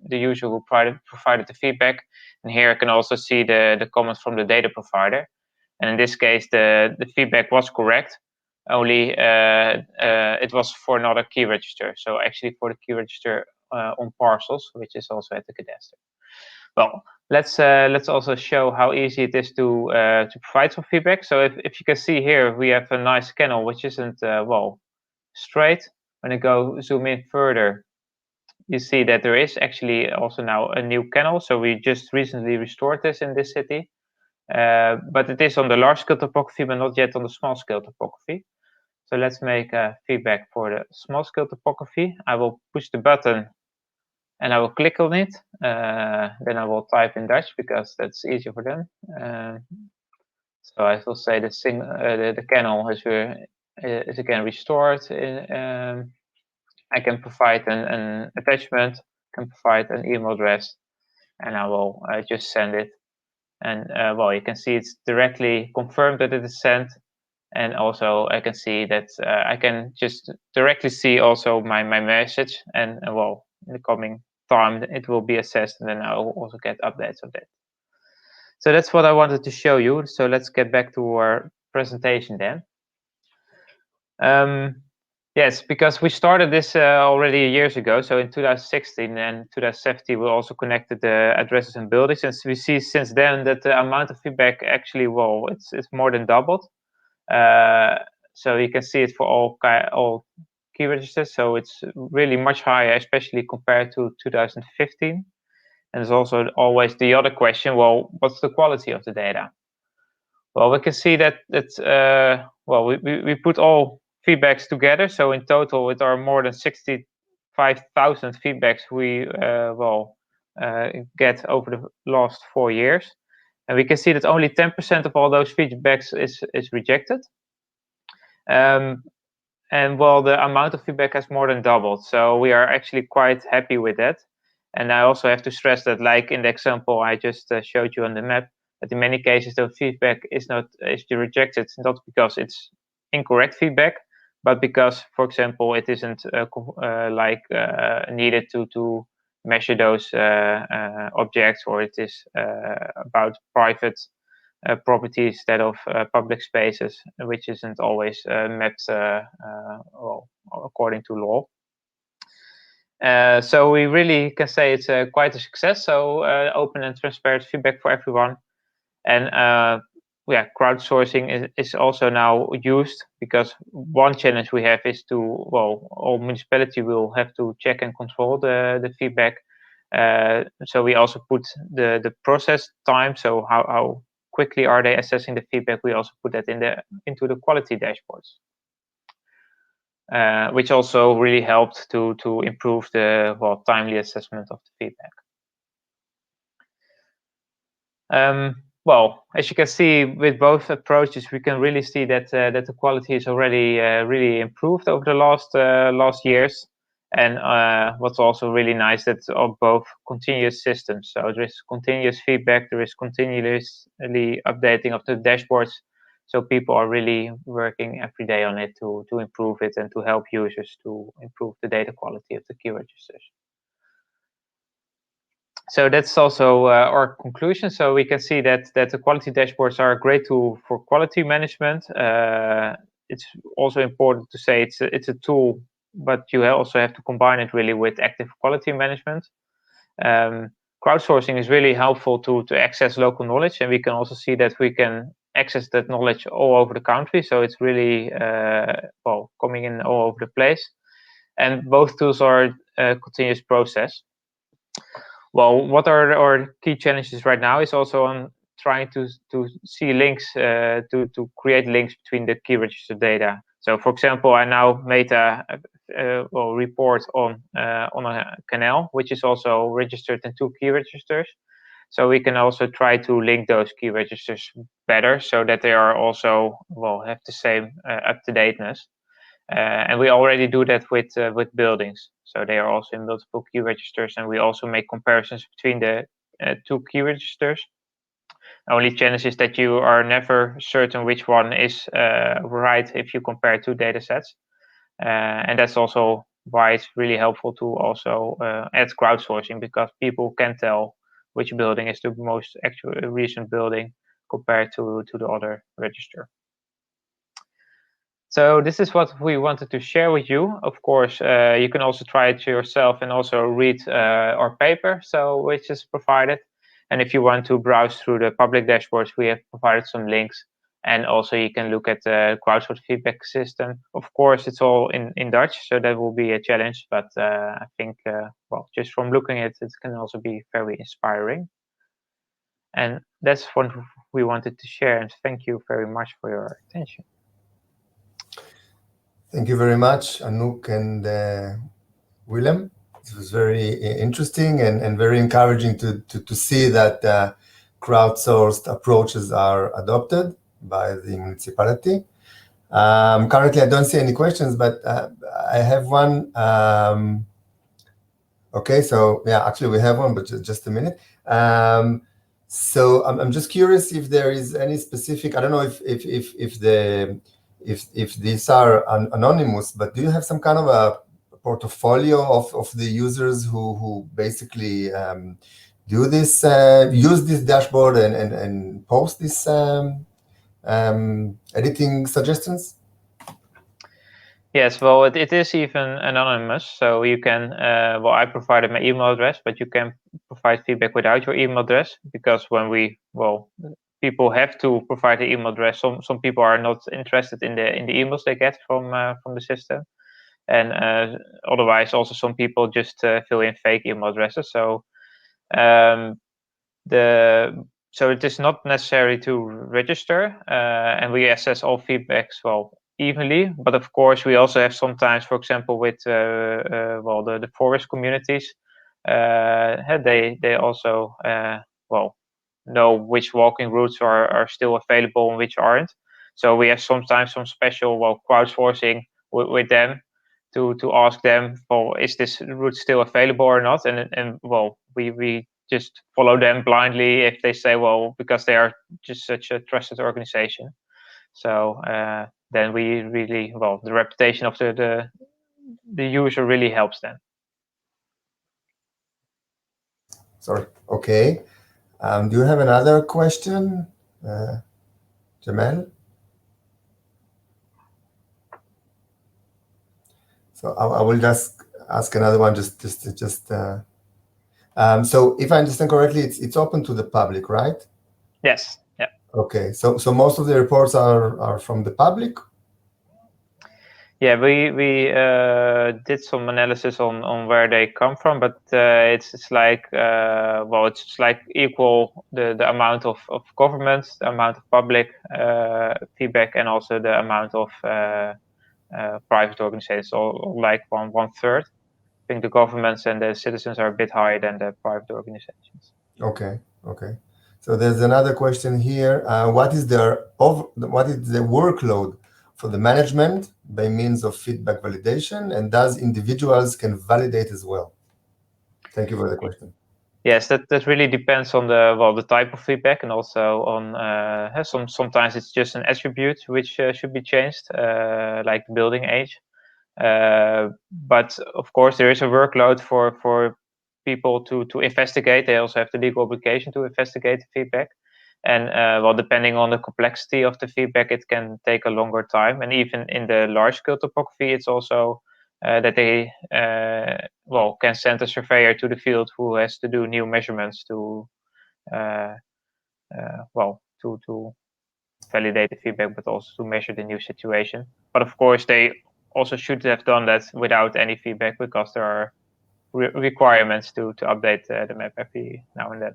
user who provided the feedback, and here I can also see the comments from the data provider. And in this case, the feedback was correct, only it was for another key register. So actually for the key register on parcels, which is also at the cadastre. Well, let's also show how easy it is to provide some feedback. So if you can see here, we have a nice canal which isn't straight. When I go zoom in further, you see that there is actually also now a new canal. So we just recently restored this in this city, but it is on the large scale topography, but not yet on the small scale topography. So let's make a feedback for the small scale topography. I will push the button and I will click on it. Then I will type in Dutch because that's easier for them. So I will say the canal is again restored. I can provide an attachment, can provide an email address, and I will just send it. And you can see it's directly confirmed that it is sent. And also I can see that I can just directly see also my message, and in the coming time it will be assessed, and then I will also get updates of that. So that's what I wanted to show you. So let's get back to our presentation then. Yes, because we started this already years ago. So in 2016 and 2017, we also connected the addresses and buildings, and we see since then that the amount of feedback actually, it's more than doubled. So you can see it for all key registers. So it's really much higher, especially compared to 2015. And there's also always the other question, what's the quality of the data? Well, we can see that we put all feedbacks together. So in total, it are more than 65,000 feedbacks we get over the last 4 years. And we can see that only 10% of all those feedbacks is rejected. And the amount of feedback has more than doubled. So we are actually quite happy with that. And I also have to stress that, like in the example I just showed you on the map, that in many cases the feedback is rejected not because it's incorrect feedback, but because, for example, it isn't needed to measure those objects, or it is about private properties instead of public spaces, which isn't always mapped according to law. So we really can say it's quite a success. So open and transparent feedback for everyone. And crowdsourcing is also now used, because one challenge we have is all municipality will have to check and control the feedback. So we also put the process time. So how quickly are they assessing the feedback? We also put that into the quality dashboards, which also really helped to improve the timely assessment of the feedback. As you can see, with both approaches, we can really see that the quality is already really improved over the last years. And what's also really nice, that are both continuous systems. So there is continuous feedback, there is continuously updating of the dashboards. So people are really working every day on it to improve it and to help users to improve the data quality of the key registers. So that's also our conclusion. So we can see that the quality dashboards are a great tool for quality management. It's also important to say it's a tool, but you also have to combine it really with active quality management. Crowdsourcing is really helpful to access local knowledge, and we can also see that we can access that knowledge all over the country. So it's really coming in all over the place. And both tools are a continuous process. Well, what are our key challenges right now is also on trying to see links, to create links between the key register data. So, for example, I now made a report on a canal, which is also registered in 2 key registers. So we can also try to link those key registers better, so that they are also have the same up-to-dateness. And we already do that with buildings. So they are also in multiple key registers, and we also make comparisons between the 2 key registers. Only challenge is that you are never certain which one is right if you compare 2 data sets. And that's also why it's really helpful to also add crowdsourcing, because people can tell which building is the most recent building compared to the other register. So this is what we wanted to share with you. Of course, you can also try it yourself and also read our paper, which is provided. And if you want to browse through the public dashboards, we have provided some links. And also you can look at the crowdsourced feedback system. Of course, it's all in Dutch, so that will be a challenge. But I think, just from looking at it, it can also be very inspiring. And that's what we wanted to share. And thank you very much for your attention. Thank you very much, Anouk and Willem. It was very interesting and very encouraging to see that crowdsourced approaches are adopted by the municipality. Currently, I don't see any questions, but I have one. Okay, so yeah, actually we have one, but just a minute. So I'm just curious if there is any specific. I don't know if these are anonymous, but do you have some kind of a portfolio of the users who basically do this, use this dashboard and post this editing suggestions? Yes, well, it is even anonymous, so you can, I provided my email address, but you can provide feedback without your email address, because when people have to provide the email address. Some people are not interested in the emails they get from the system, and otherwise also some people just fill in fake email addresses. So so it is not necessary to register, and we assess all feedbacks evenly. But of course, we also have sometimes, for example, with the forest communities, they also know which walking routes are still available and which aren't. So we have sometimes some special crowdsourcing with them to ask them, is this route still available or not? And we just follow them blindly if they say, because they are just such a trusted organization. So then we really, the reputation of the user really helps them. Sorry. Okay. Do you have another question, Jamal? So I will just ask another one. So if I understand correctly, it's open to the public, right? Yes. Yeah. Okay. So most of the reports are from the public. Yeah, we did some analysis on where they come from, but it's like it's like equal the amount of government, the amount of public feedback, and also the amount of private organizations, all like one third. I think the governments and the citizens are a bit higher than the private organizations. Okay. So there's another question here. What is the workload for the management by means of feedback validation, and does individuals can validate as well? Thank you for the question. Yes, that really depends on the type of feedback, and also on sometimes it's just an attribute which should be changed, like the building age. But of course, there is a workload for people to investigate. They also have the legal obligation to investigate the feedback. And depending on the complexity of the feedback, it can take a longer time. And even in the large-scale topography, it's also that they can send a surveyor to the field who has to do new measurements to validate the feedback, but also to measure the new situation. But of course, they also should have done that without any feedback, because there are requirements to update the map every now and then.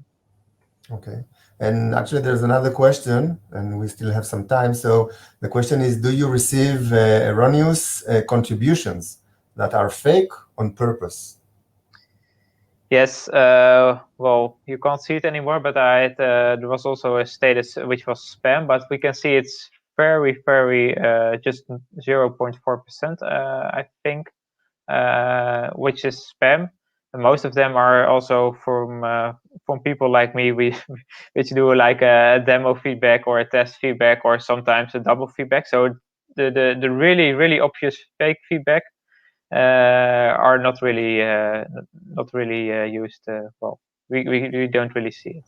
Okay. And actually, there's another question, and we still have some time. So the question is, do you receive erroneous contributions that are fake on purpose? Yes, well, you can't see it anymore, but there was also a status which was spam, but we can see it's very, very, just 0.4%, I think, which is spam. And most of them are also from people like me, which do like a demo feedback or a test feedback, or sometimes a double feedback. So the really, really obvious fake feedback are not really used. Well, we don't really see it.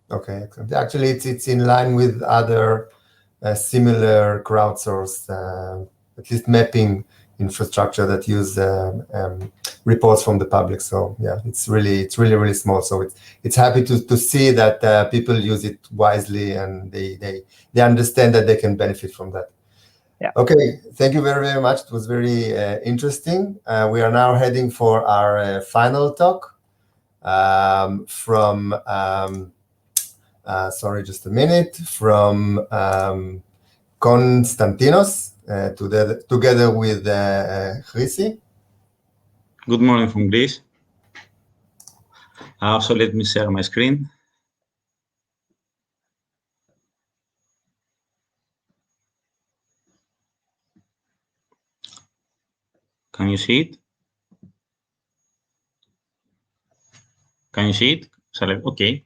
Okay, actually, it's in line with other similar crowdsourced, at least mapping infrastructure that use reports from the public. So yeah, it's really small. So it's happy to see that people use it wisely, and they understand that they can benefit from that. Yeah. Okay, thank you very, very much. It was very interesting. We are now heading for our final talk from, sorry, just a minute, from Konstantinos, together with Chrissy. Good morning from Greece. So let me share my screen. Can you see it? Can you see it? Okay.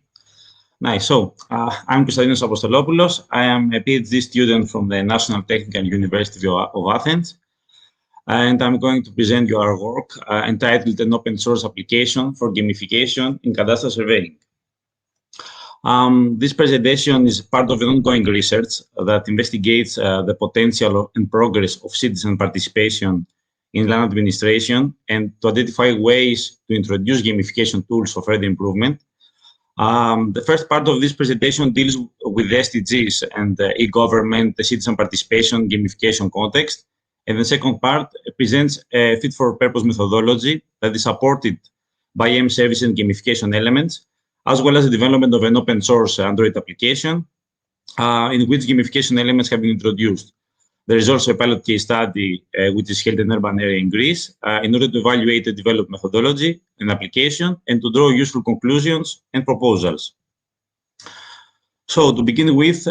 Nice. So I'm Konstantinos Apostolopoulos. I am a PhD student from the National Technical University of Athens. And I'm going to present you our work entitled An Open Source Application for Gamification in Cadastral Surveying. This presentation is part of an ongoing research that investigates the potential and progress of citizen participation in land administration, and to identify ways to introduce gamification tools for further improvement. The first part of this presentation deals with the SDGs and e-government, the citizen participation gamification context. And the second part presents a fit-for-purpose methodology that is supported by M-service and gamification elements, as well as the development of an open source Android application in which gamification elements have been introduced. There is also a pilot case study which is held in an urban area in Greece in order to evaluate the developed methodology and application and to draw useful conclusions and proposals. So to begin with,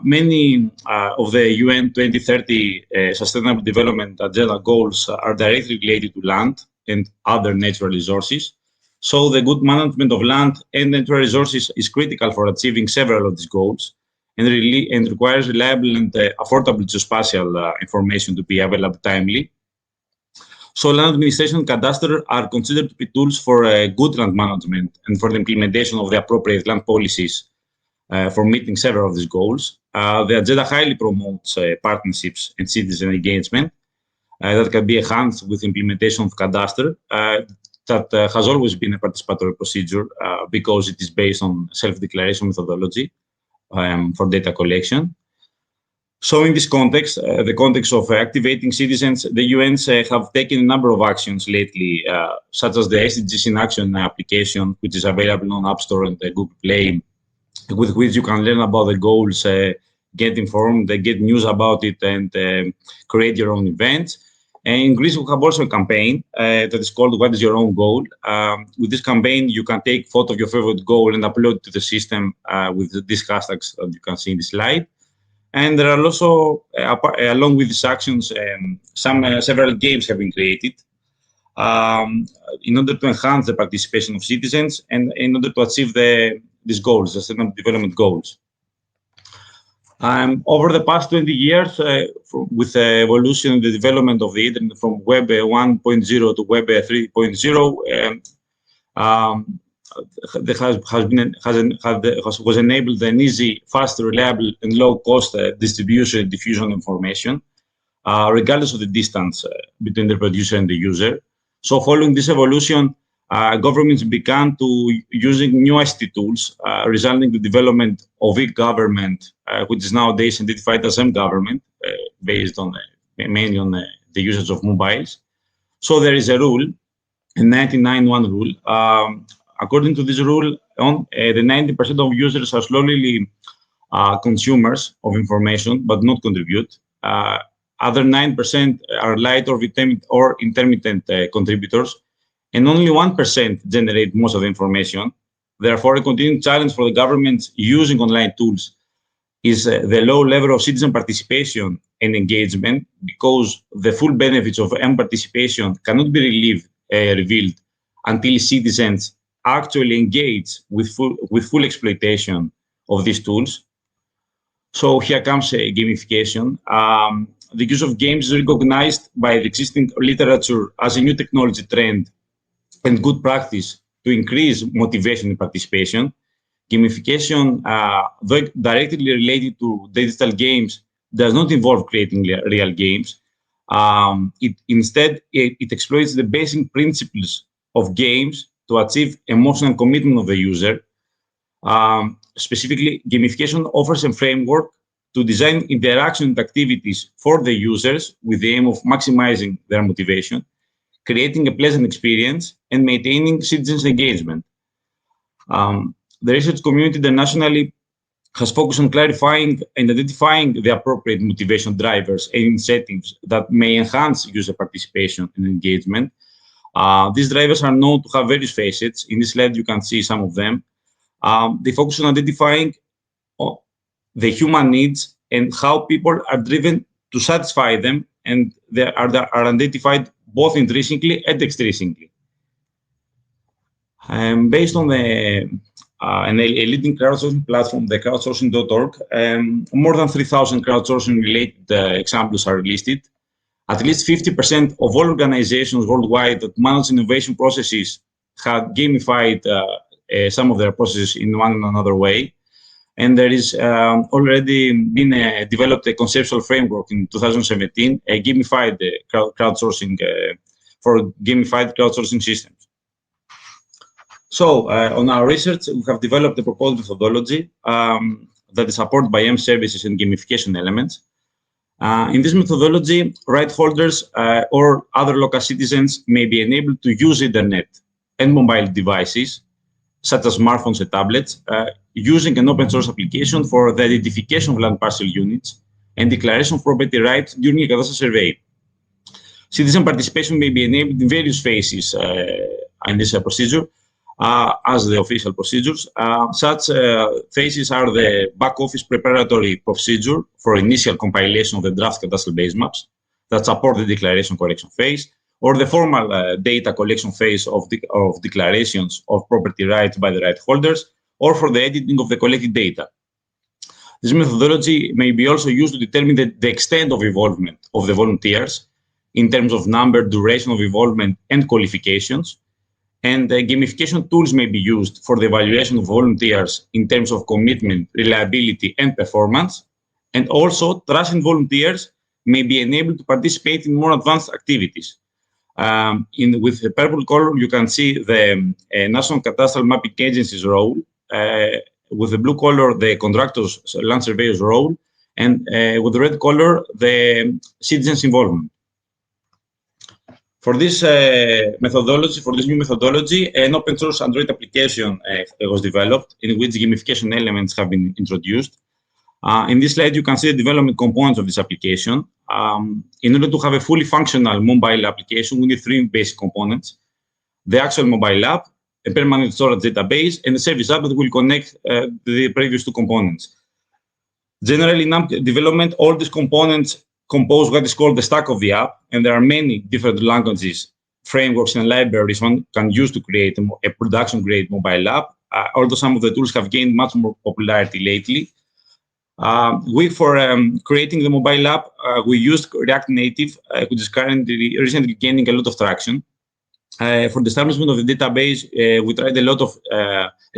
many of the UN 2030 Sustainable Development Agenda goals are directly related to land and other natural resources. So the good management of land and natural resources is critical for achieving several of these goals, and requires reliable and affordable geospatial information to be available timely. So land administration and cadastre are considered to be tools for good land management and for the implementation of the appropriate land policies for meeting several of these goals. The agenda highly promotes partnerships and citizen engagement that can be enhanced with implementation of cadastre that has always been a participatory procedure because it is based on self-declaration methodology for data collection. So in this context, the context of activating citizens, the UNs have taken a number of actions lately, such as the SDGs in Action application, which is available on App Store and Google Play, with which you can learn about the goals, get informed, get news about it, and create your own events. And in Greece, we have also a campaign that is called What is Your Own Goal? With this campaign, you can take a photo of your favorite goal and upload it to the system with these hashtags that you can see in the slide. And there are also, along with these actions, several games have been created in order to enhance the participation of citizens and in order to achieve these goals, the Sustainable Development Goals. Over the past 20 years, with the evolution and the development of the internet from Web 1.0 to Web 3.0, was enabled an easy, fast, reliable, and low-cost distribution and diffusion of information, regardless of the distance between the producer and the user. So following this evolution, governments began to using new ICT tools, resulting in the development of e-government, which is nowadays identified as m-government, based on mainly on the usage of mobiles. So there is a rule, a 99.1 rule. According to this rule, the 90% of users are slowly consumers of information, but not contribute. Other 9% are light or intermittent contributors, and only 1% generate most of the information. Therefore, a continuing challenge for the governments using online tools is the low level of citizen participation and engagement, because the full benefits of participation cannot be revealed until citizens actually engage with full exploitation of these tools. So here comes gamification. The use of games is recognized by the existing literature as a new technology trend and good practice to increase motivation and participation. Gamification, though directly related to digital games, does not involve creating real games. Instead, it exploits the basic principles of games to achieve emotional commitment of the user. Specifically, gamification offers a framework to design interaction and activities for the users with the aim of maximizing their motivation, creating a pleasant experience, and maintaining citizens' engagement. The research community internationally has focused on clarifying and identifying the appropriate motivation drivers and incentives that may enhance user participation and engagement. These drivers are known to have various facets. In this slide, you can see some of them. They focus on identifying the human needs and how people are driven to satisfy them, and they are identified both intrinsically and extrinsically. Based on a leading crowdsourcing platform, the crowdsourcing.org, more than 3,000 crowdsourcing-related examples are listed. At least 50% of all organizations worldwide that manage innovation processes have gamified some of their processes in one or another way. And there is already been developed a conceptual framework in 2017, a gamified crowdsourcing for gamified crowdsourcing systems. So on our research, we have developed a proposed methodology that is supported by M services and gamification elements. In this methodology, right holders or other local citizens may be enabled to use internet and mobile devices, such as smartphones and tablets, using an open source application for the identification of land parcel units and declaration of property rights during a cadastral survey. Citizen participation may be enabled in various phases in this procedure, as the official procedures. Such phases are the back office preparatory procedure for initial compilation of the draft cadastral base maps that support the declaration correction phase, or the formal data collection phase of declarations of property rights by the right holders, or for the editing of the collected data. This methodology may be also used to determine the extent of involvement of the volunteers in terms of number, duration of involvement, and qualifications. And gamification tools may be used for the evaluation of volunteers in terms of commitment, reliability, and performance. And also, trusted volunteers may be enabled to participate in more advanced activities. With the purple color, you can see the National Cadastral Mapping Agency's role. With the blue color, the contractor's land surveyor's role. And with the red color, the citizens' involvement. For this methodology, for this new methodology, an open source Android application was developed in which gamification elements have been introduced. In this slide, you can see the development components of this application. In order to have a fully functional mobile application, we need three basic components: the actual mobile app, a permanent storage database, and a service app that will connect the previous two components. Generally, in app development, all these components compose what is called the stack of the app, and there are many different languages, frameworks, and libraries one can use to create a production-grade mobile app, although some of the tools have gained much more popularity lately. For creating the mobile app, we used React Native, which is recently gaining a lot of traction. For the establishment of the database, we tried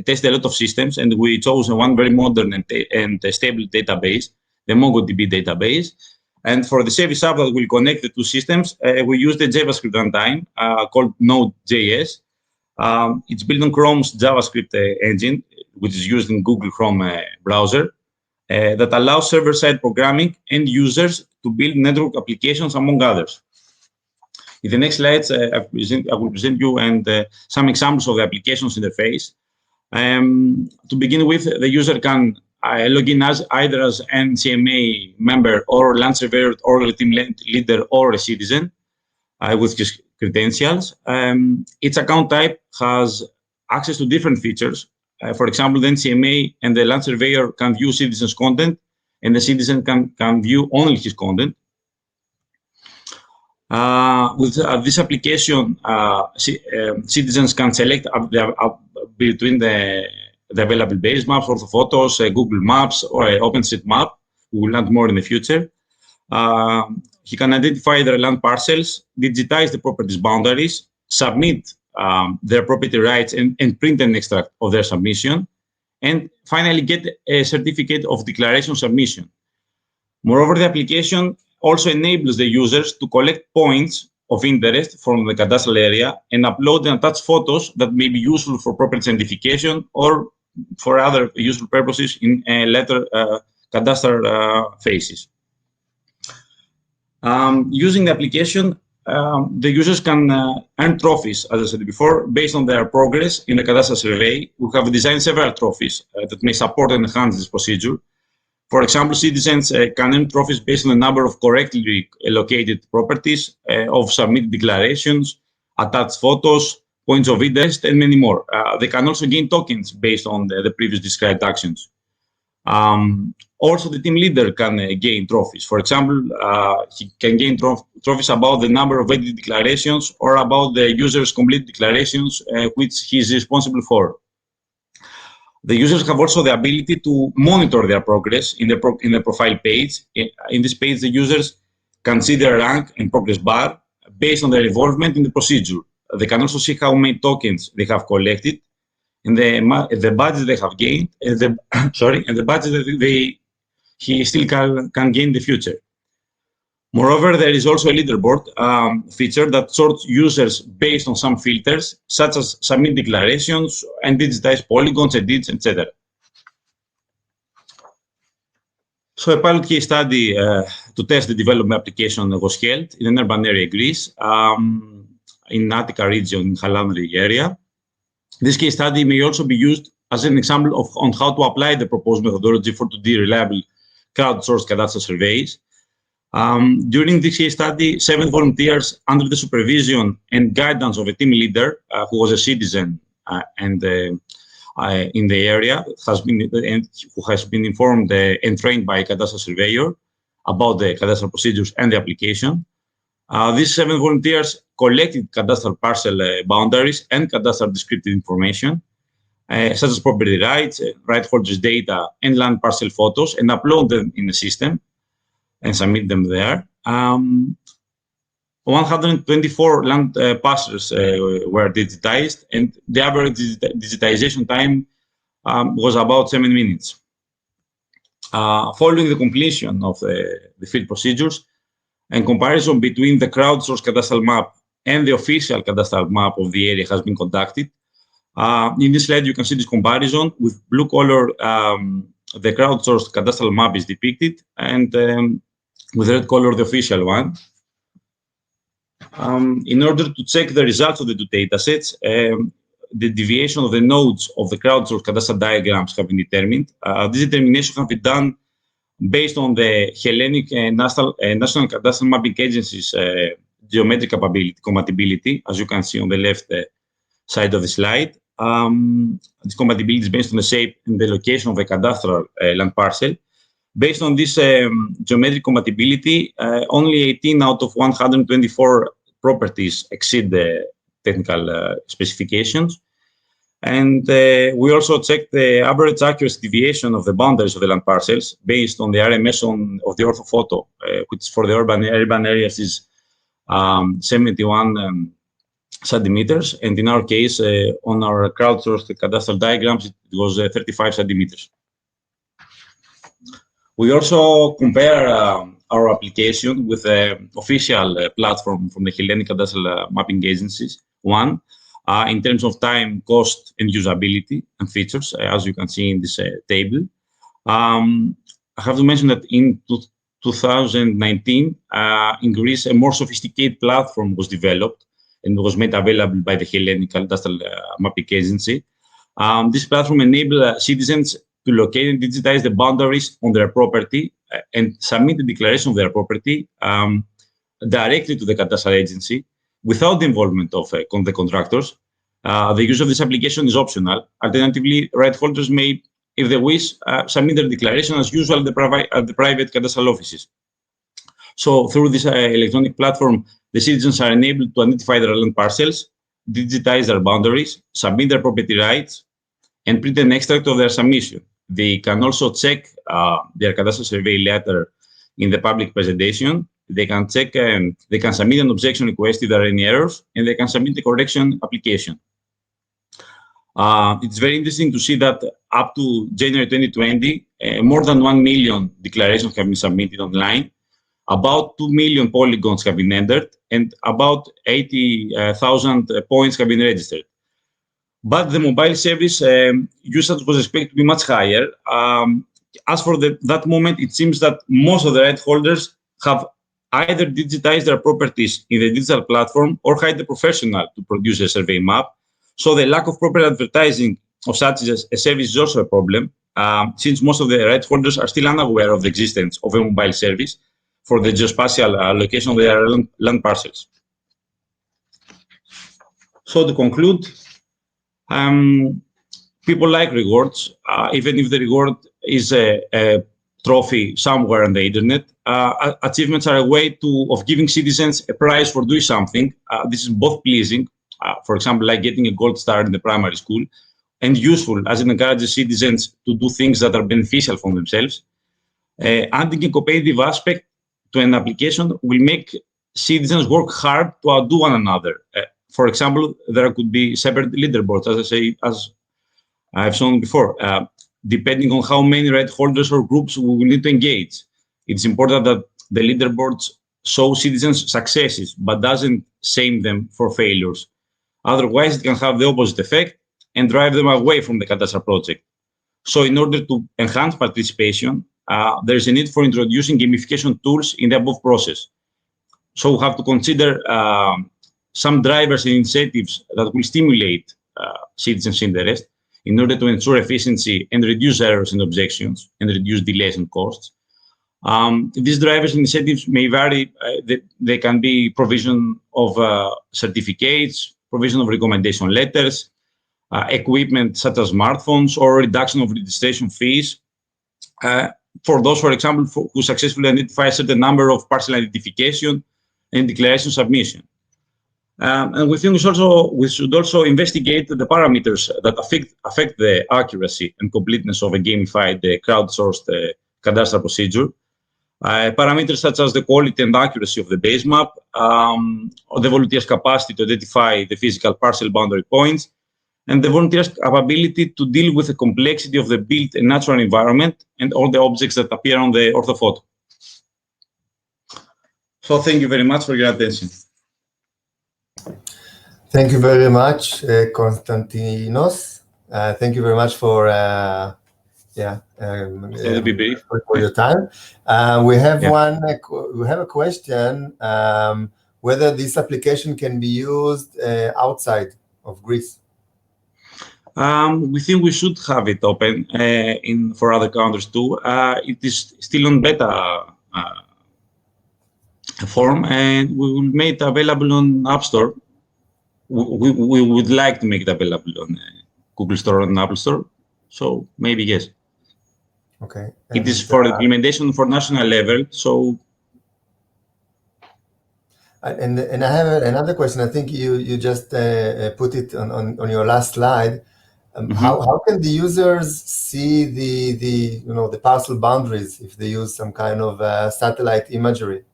tested a lot of systems, and we chose one very modern and stable database, the MongoDB database. And for the service app that will connect the two systems, we used a JavaScript runtime called Node.js. It's built on Chrome's JavaScript engine, which is used in Google Chrome browser, that allows server-side programming and users to build network applications, among others. In the next slides, I will present you some examples of the applications interface. To begin with, the user can log in as either as an NCMA member or land surveyor or team leader or a citizen with his credentials. Each account type has access to different features. For example, the NCMA and the land surveyor can view citizens' content, and the citizen can view only his content. With this application, citizens can select between the available base maps, orthophotos, Google Maps, or OpenStreetMap. We will learn more in the future. He can identify their land parcels, digitize the properties boundaries, submit their property rights, and print an extract of their submission, and finally get a certificate of declaration submission. Moreover, the application also enables the users to collect points of interest from the cadastral area and upload and attach photos that may be useful for property identification or for other useful purposes in later cadastral phases. Using the application, the users can earn trophies, as I said before, based on their progress in the cadastral survey. We have designed several trophies that may support and enhance this procedure. For example, citizens can earn trophies based on the number of correctly located properties, of submitted declarations, attached photos, points of interest, and many more. They can also gain tokens based on the previous described actions. Also, the team leader can gain trophies. For example, he can gain trophies about the number of edited declarations or about the user's complete declarations, which he is responsible for. The users have also the ability to monitor their progress in the profile page. In this page, the users can see their rank and progress bar based on their involvement in the procedure. They can also see how many tokens they have collected, and the badges they have gained, and the badges that he still can gain in the future. Moreover, there is also a leaderboard feature that sorts users based on some filters, such as submit declarations and digitize polygons, edits, etc. So a pilot case study to test the development application was held in an urban area, Greece, in Attica region, in Halandri area. This case study may also be used as an example on how to apply the proposed methodology for 2D reliable crowdsourced cadastral surveys. During this case study, 7 volunteers under the supervision and guidance of a team leader who was a citizen and in the area who has been informed and trained by a cadastral surveyor about the cadastral procedures and the application. These 7 volunteers collected cadastral parcel boundaries and cadastral descriptive information, such as property rights, right holders data, and land parcel photos, and upload them in the system and submit them there. 124 land parcels were digitized, and the average digitization time was about 7 minutes. Following the completion of the field procedures and comparison between the crowdsourced cadastral map and the official cadastral map of the area has been conducted. In this slide, you can see this comparison. With blue color, the crowdsourced cadastral map is depicted, and with red color, the official one. In order to check the results of the two datasets, the deviation of the nodes of the crowdsourced cadastral diagrams have been determined. This determination can be done based on the Hellenic National Cadastral Mapping Agency's geometric compatibility, as you can see on the left side of the slide. This compatibility is based on the shape and the location of the cadastral land parcel. Based on this geometric compatibility, only 18 out of 124 properties exceed the technical specifications. And we also checked the average accuracy deviation of the boundaries of the land parcels based on the RMS of the orthophoto, which for the urban areas is 71 centimeters. And in our case, on our crowdsourced cadastral diagrams, it was 35 centimeters. We also compare our application with the official platform from the Hellenic Cadastral Mapping Agencies one. in terms of time, cost, and usability and features, as you can see in this table. I have to mention that in 2019, in Greece, a more sophisticated platform was developed and was made available by the Hellenic Cadastral Mapping Agency. This platform enabled citizens to locate and digitize the boundaries on their property and submit the declaration of their property directly to the Cadastral Agency without the involvement of the contractors. The use of this application is optional. Alternatively, right holders may, if they wish, submit their declaration as usual at the private cadastral offices. So through this electronic platform, the citizens are enabled to identify their land parcels, digitize their boundaries, submit their property rights, and print an extract of their submission. They can also check their cadastral survey letter in the public presentation. They can check and they can submit an objection request if there are any errors, and they can submit the correction application. It's very interesting to see that up to January 2020, more than 1 million declarations have been submitted online. About 2 million polygons have been entered, and about 80,000 points have been registered. But the mobile service usage was expected to be much higher. As for that moment, it seems that most of the right holders have either digitized their properties in the digital platform or hired a professional to produce a survey map. So the lack of proper advertising of such a service is also a problem, since most of the right holders are still unaware of the existence of a mobile service for the geospatial location of their land parcels. So to conclude, people like rewards, even if the reward is a trophy somewhere on the internet. Achievements are a way of giving citizens a prize for doing something. This is both pleasing, for example, like getting a gold star in the primary school, and useful as it encourages citizens to do things that are beneficial for themselves. Adding a competitive aspect to an application will make citizens work hard to outdo one another. For example, there could be separate leaderboards, as I've shown before, depending on how many right holders or groups we will need to engage. It's important that the leaderboards show citizens' successes, but doesn't shame them for failures. Otherwise, it can have the opposite effect and drive them away from the cadastral project. So in order to enhance participation, there's a need for introducing gamification tools in the above process. So we have to consider some drivers and incentives that will stimulate citizens' interest in order to ensure efficiency and reduce errors and objections and reduce delays and costs. These drivers and incentives may vary. They can be provision of certificates, provision of recommendation letters, equipment such as smartphones, or reduction of registration fees. For those, for example, who successfully identify a certain number of parcel identification and declaration submission. And we think we should also investigate the parameters that affect the accuracy and completeness of a gamified, crowdsourced cadastral procedure. Parameters such as the quality and accuracy of the base map, or the volunteer's capacity to identify the physical parcel boundary points, and the volunteer's capability to deal with the complexity of the built and natural environment and all the objects that appear on the orthophoto. So thank you very much for your attention. Thank you very much, Konstantinos. Thank you very much for for your time. We have we have a question whether this application can be used outside of Greece. We think we should have it open for other countries too. It is still on beta form, and we will make it available on App Store. We would like to make it available on Google Store and Apple Store. So maybe yes. Okay. It is for implementation for national level. So. And I have another question. I think you just put it on your last slide. How can the users see the parcel boundaries if they use some kind of satellite imagery?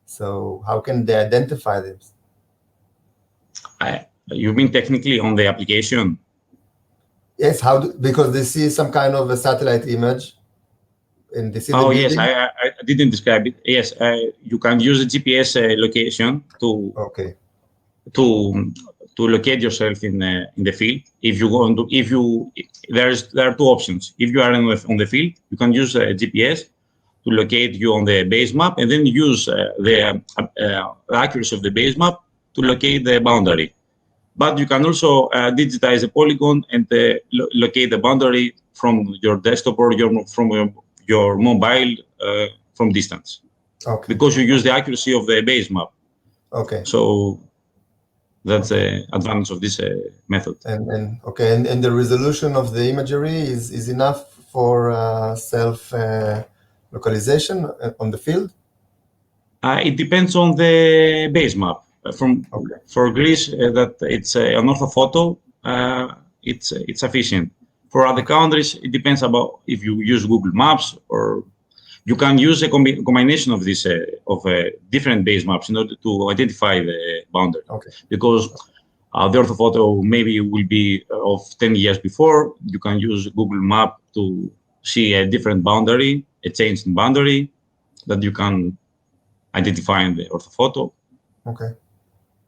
So how can they identify them? You mean technically on the application? Yes. Because they see some kind of a satellite image. And they see the yes, I didn't describe it. Yes, you can use a GPS location to to locate yourself in the field. If you want to, there are two options. If you are on the field, you can use GPS to locate you on the base map, and then use the accuracy of the base map to locate the boundary. But you can also digitize a polygon and locate the boundary from your desktop or from your mobile from distance. Okay. Because you use the accuracy of the base map. Okay. So that's the advantage of this method. And the resolution of the imagery is enough for self localization on the field? It depends on the base map. For Greece, that it's an orthophoto, it's sufficient. For other countries, it depends about if you use Google Maps, or you can use a combination of this different base maps in order to identify the boundary. Okay. Because the orthophoto maybe will be of 10 years before. You can use Google Map to see a different boundary, a changed boundary that you can identify in the orthophoto. Okay.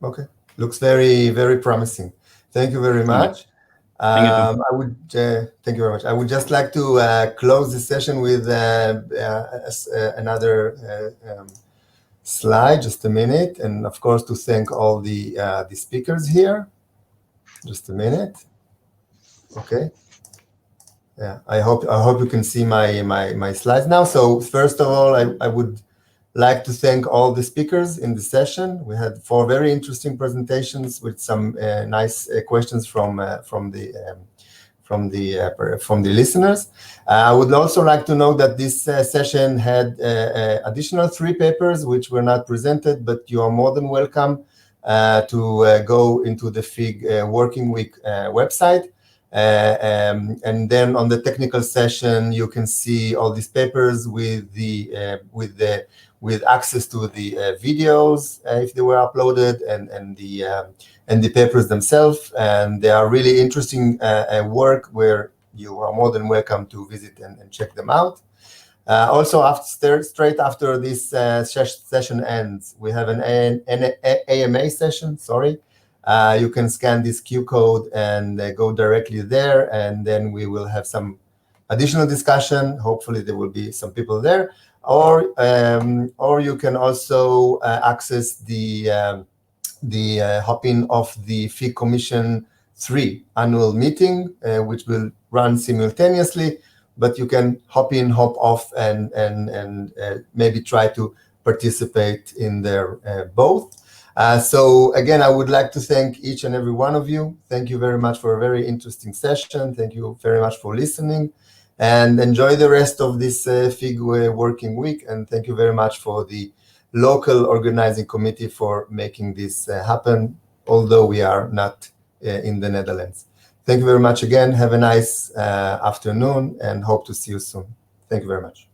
Okay. Looks very, very promising. Thank you very much. Thank you. I would thank you very much. I would just like to close the session with another slide. Just a minute, and of course to thank all the speakers here. Just a minute. Okay. Yeah, I hope you can see my slides now. So first of all, I would like to thank all the speakers in the session. We had 4 very interesting presentations with some nice questions from the listeners. I would also like to note that this session had additional 3 papers which were not presented, but you are more than welcome to go into the FIG Working Week website. And then on the technical session, you can see all these papers with access to the videos if they were uploaded, and the papers themselves. And they are really interesting work where you are more than welcome to visit and check them out. Also, straight after this session ends, we have an AMA session. Sorry. You can scan this QR code and go directly there, and then we will have some additional discussion. Hopefully, there will be some people there, or you can also access the hop-in of the FIG Commission 3 annual meeting, which will run simultaneously. But you can hop in, hop off, and maybe try to participate in there both. So again, I would like to thank each and every one of you. Thank you very much for a very interesting session. Thank you very much for listening, and enjoy the rest of this FIG Working Week. And thank you very much for the local organizing committee for making this happen, although we are not in the Netherlands. Thank you very much again. Have a nice afternoon, and hope to see you soon. Thank you very much.